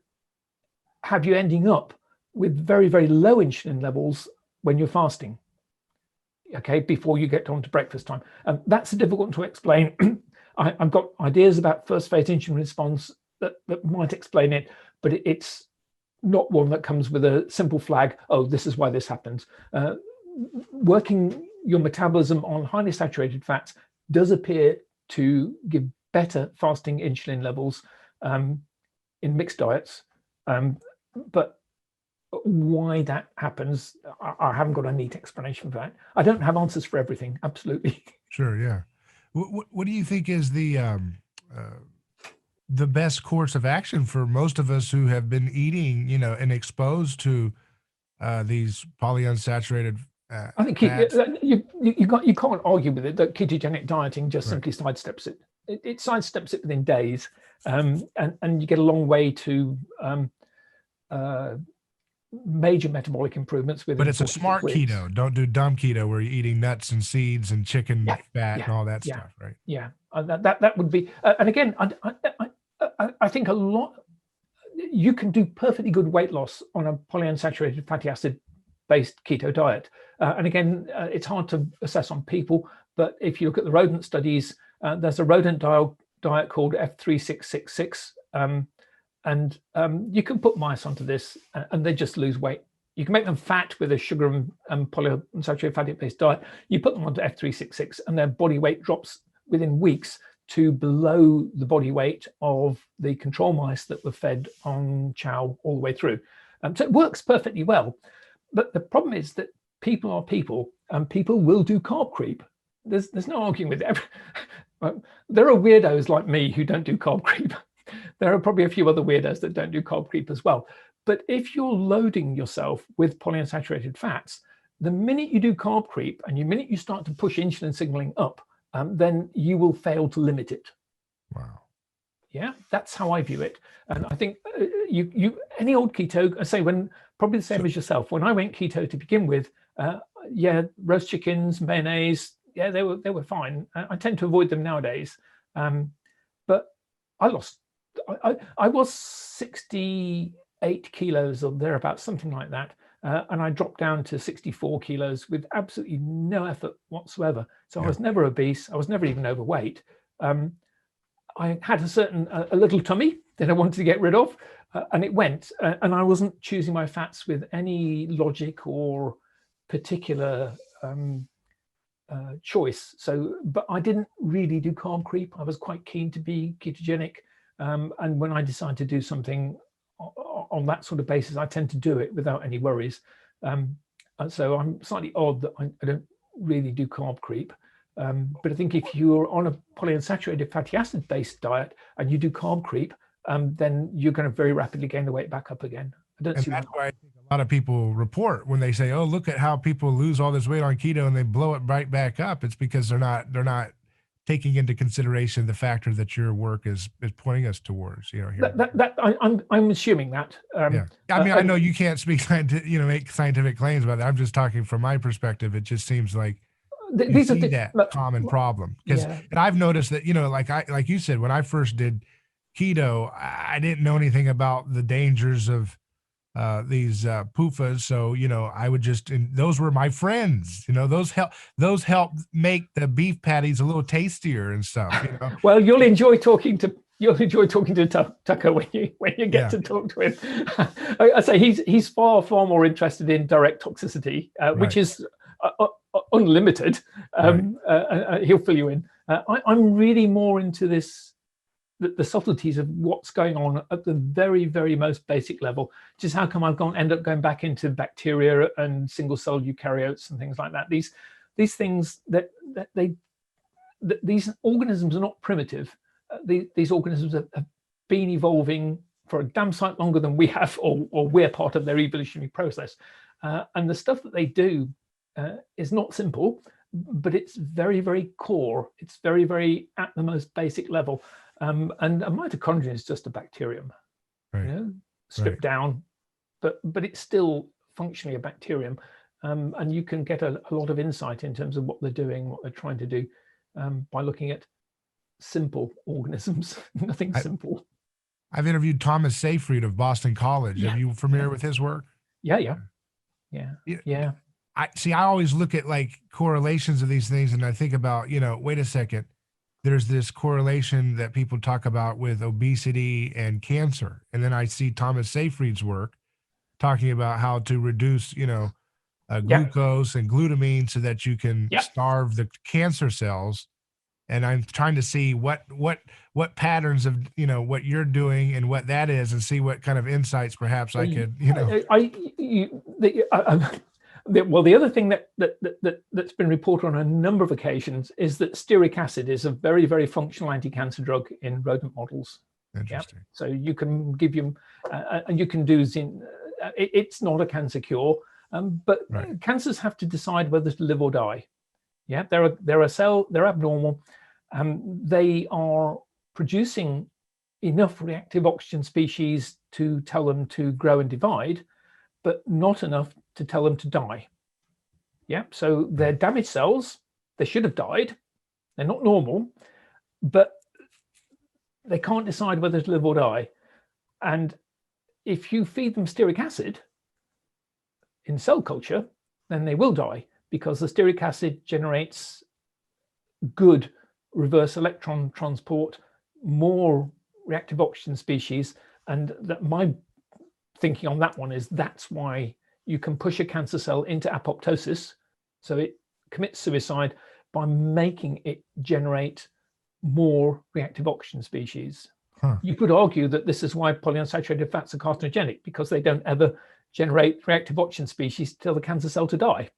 have you ending up with very, very low insulin levels when you're fasting, okay, before you get on to breakfast time. That's difficult to explain. I've got ideas about first phase insulin response that might explain it, but it's not one that comes with a simple flag, oh, this is why this happens. Working your metabolism on highly saturated fats does appear to give better fasting insulin levels in mixed diets. But why that happens, I haven't got a neat explanation for that. I don't have answers for everything, absolutely. Sure, yeah. What do you think is the best course of action for most of us who have been eating, you know, and exposed to these polyunsaturated I think you can't argue with it that ketogenic dieting just simply sidesteps it. It sidesteps it within days, and you get a long way to major metabolic improvements with. But it's a smart keto. Don't do dumb keto where you're eating nuts and seeds and chicken fat and all that stuff, right? Yeah, that would be. And again, I think a lot. You can do perfectly good weight loss on a polyunsaturated fatty acid based keto diet. And again, it's hard to assess on people, but if you look at the rodent studies, there's a rodent diet called F3666. And you can put mice onto this and they just lose weight. You can make them fat with a sugar and polyunsaturated fatty-based diet. You put them onto F366 and their body weight drops within weeks to below the body weight of the control mice that were fed on chow all the way through. So it works perfectly well. But the problem is that people are people and people will do carb creep. There's no arguing with it. There are weirdos like me who don't do carb creep. There are probably a few other weirdos that don't do carb creep as well. But if you're loading yourself with polyunsaturated fats, the minute you do carb creep and the minute you start to push insulin signaling up, then you will fail to limit it. Wow. Yeah, that's how I view it. And I think any old keto, I say probably the same as yourself. When I went keto to begin with, roast chickens, mayonnaise, they were fine. I tend to avoid them nowadays. But I was 68 kilos or thereabouts, something like that. And I dropped down to 64 kilos with absolutely no effort whatsoever. So I was never obese. I was never even overweight. I had a little tummy that I wanted to get rid of, and it went. And I wasn't choosing my fats with any logic or particular choice. But I didn't really do carb creep. I was quite keen to be ketogenic. And when I decide to do something on that sort of basis, I tend to do it without any worries. So I'm slightly odd that I don't really do carb creep. But I think if you're on a polyunsaturated fatty acid based diet and you do carb creep, then you're going to very rapidly gain the weight back up again. That's why I think a lot of people report when they say, "Oh, look at how people lose all this weight on keto and they blow it right back up." It's because they're not taking into consideration the factor that your work is pointing us towards, you know, here. I'm assuming that. Yeah. I mean, I know you can't speak make scientific claims about that. I'm just talking from my perspective. It just seems like you see that common problem, because and I've noticed that, you know, like you said, when I first did keto, I didn't know anything about the dangers of these PUFAs. So, you know, I would those were my friends, you know, those help make the beef patties a little tastier and stuff, you know. Well, you'll enjoy talking to Tucker when you get to talk to him. I say he's far more interested in direct toxicity, which is unlimited. He'll fill you in. I'm really more into the subtleties of what's going on at the very, very most basic level. Just how come I've end up going back into bacteria and single-celled eukaryotes and things like that. These things these organisms are not primitive. These organisms have been evolving for a damn sight longer than we have, or we're part of their evolutionary process. And the stuff that they do is not simple, but it's very, very core. It's very, very at the most basic level. And a mitochondrion is just a bacterium, you know, stripped down, but it's still functionally a bacterium. And you can get a lot of insight in terms of what they're doing, what they're trying to do, by looking at simple organisms. Nothing simple. I've interviewed Thomas Seyfried of Boston College. Are you familiar with his work? Yeah. I always look at like correlations of these things, and I think about, you know, wait a second, there's this correlation that people talk about with obesity and cancer. And then I see Thomas Seyfried's work talking about how to reduce, you know, glucose and glutamine so that you can starve the cancer cells. And I'm trying to see what patterns of, you know, what you're doing and what that is, and see what kind of insights perhaps I could, you know. Well, the other thing that's been reported on a number of occasions is that stearic acid is a very, very functional anti-cancer drug in rodent models. Interesting. So you can give them, and you can do it's not a cancer cure, but cancers have to decide whether to live or die. Yeah, they're abnormal. They are producing enough reactive oxygen species to tell them to grow and divide, but not enough to tell them to die. Yeah, so they're damaged cells. They should have died. They're not normal, but they can't decide whether to live or die. And if you feed them stearic acid in cell culture, then they will die, because the stearic acid generates good reverse electron transport, more reactive oxygen species. And that my thinking on that one is that's why you can push a cancer cell into apoptosis, so it commits suicide, by making it generate more reactive oxygen species. You could argue that this is why polyunsaturated fats are carcinogenic, because they don't ever generate reactive oxygen species till the cancer cell to die.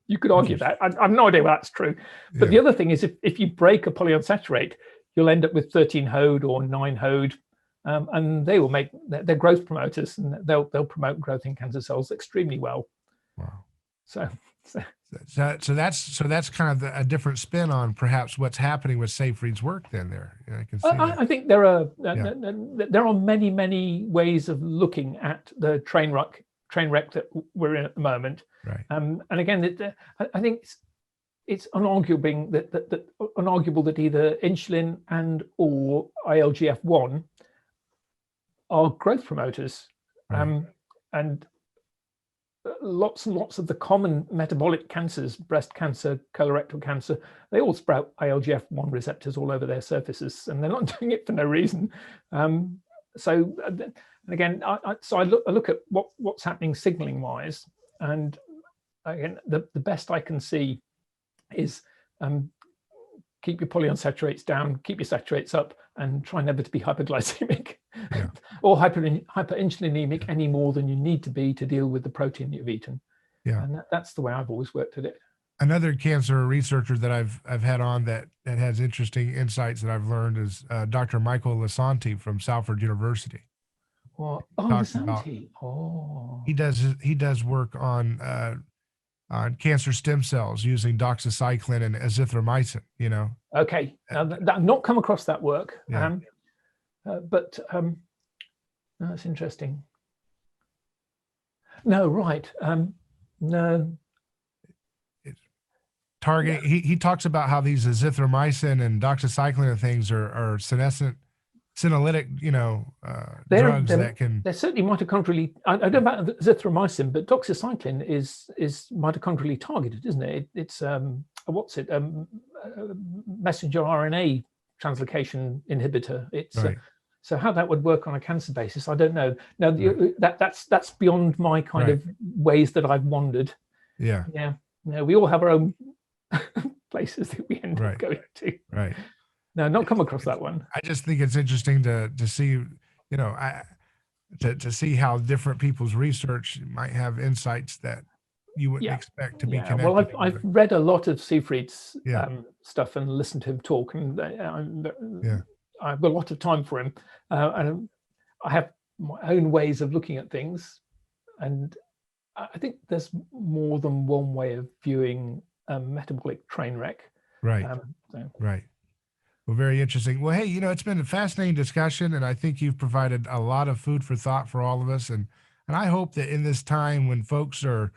You could argue that. I have no idea whether that's true. But the other thing is, if you break a polyunsaturated, you'll end up with 13-HODE or 9-HODE, and they will make their growth promoters, and they'll promote growth in cancer cells extremely well. Wow. So that's kind of a different spin on perhaps what's happening with Seyfried's work. Then there, I can see. I think there are many ways of looking at the train wreck that we're in at the moment. Right. And again, I think it's unarguable that either insulin and or ILGF-1 are growth promoters, and lots and lots of the common metabolic cancers, breast cancer, colorectal cancer, they all sprout ILGF-1 receptors all over their surfaces, and they're not doing it for no reason. So again, I look at what's happening signaling wise, and again, the best I can see is keep your polyunsaturates down, keep your saturates up, and try never to be hyperglycemic or hyperinsulinemic any more than you need to be to deal with the protein you've eaten. Yeah, and that's the way I've always worked at it. Another cancer researcher that I've had on that has interesting insights that I've learned is Dr. Michael Lasanti from Salford University. Well, Lasanti. He does work on on cancer stem cells using doxycycline and azithromycin, you know. Okay, now I've not come across that work, Yeah. but no, that's interesting. No, right. No. Target. He talks about how these azithromycin and doxycycline and things are senescent, senolytic, you know, drugs that can. They're certainly mitochondrially. I don't know about azithromycin, but doxycycline is mitochondrially targeted, isn't it? It's what's it? Messenger RNA translocation inhibitor. It's Right. So how that would work on a cancer basis, I don't know. Now that's beyond my kind of ways that I've wandered. Yeah. Yeah. No, we all have our own places that we end up going to. Right. No, not come across that one. I just think it's interesting to see, you know, to see how different people's research might have insights that you wouldn't expect to be connected. Well, I've read a lot of Siegfried's stuff and listened to him talk, and I've got a lot of time for him, and I have my own ways of looking at things, and I think there's more than one way of viewing a metabolic train wreck. Right. Right. Well, very interesting. Well, hey, you know, it's been a fascinating discussion, and I think you've provided a lot of food for thought for all of us. And I hope that in this time when folks are,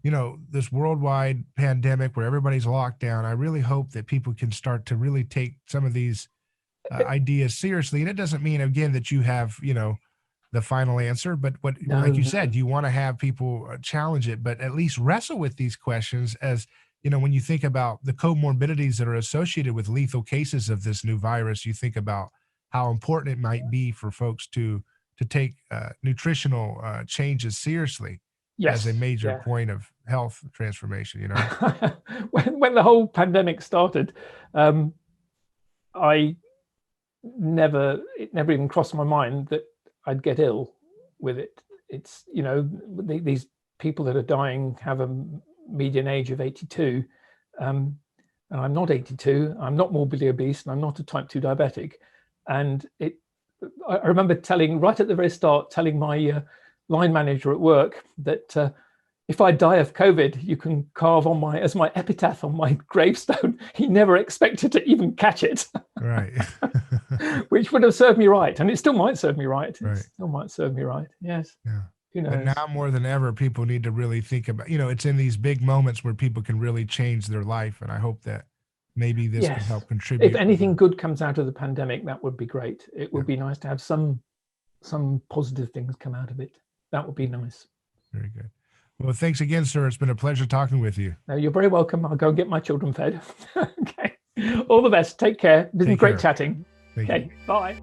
you know, this worldwide pandemic where everybody's locked down, I really hope that people can start to really take some of these ideas seriously. And it doesn't mean, again, that you have, you know, the final answer, but like you said, you want to have people challenge it, but at least wrestle with these questions. As you know, when you think about the comorbidities that are associated with lethal cases of this new virus, you think about how important it might be for folks to take nutritional changes seriously as a major point of health transformation. You know, when the whole pandemic started, it never even crossed my mind that I'd get ill with it. It's, you know, these people that are dying have a median age of 82, and I'm not 82. I'm not morbidly obese, and I'm not a type 2 diabetic. And I remember right at the very start, telling my line manager at work that if I die of COVID, you can carve on as my epitaph on my gravestone. He never expected to even catch it. Right. Which would have served me right. And it still might serve me right. It still might serve me right. Yes. Yeah. Who knows? But now more than ever, people need to really think about, you know, it's in these big moments where people can really change their life. And I hope that maybe this can help contribute. If anything good comes out of the pandemic, that would be great. It would be nice to have some positive things come out of it. That would be nice. Very good. Well, thanks again, sir. It's been a pleasure talking with you. No, you're very welcome. I'll go and get my children fed. Okay. All the best. Take care. It's been great chatting. Thank you. Bye.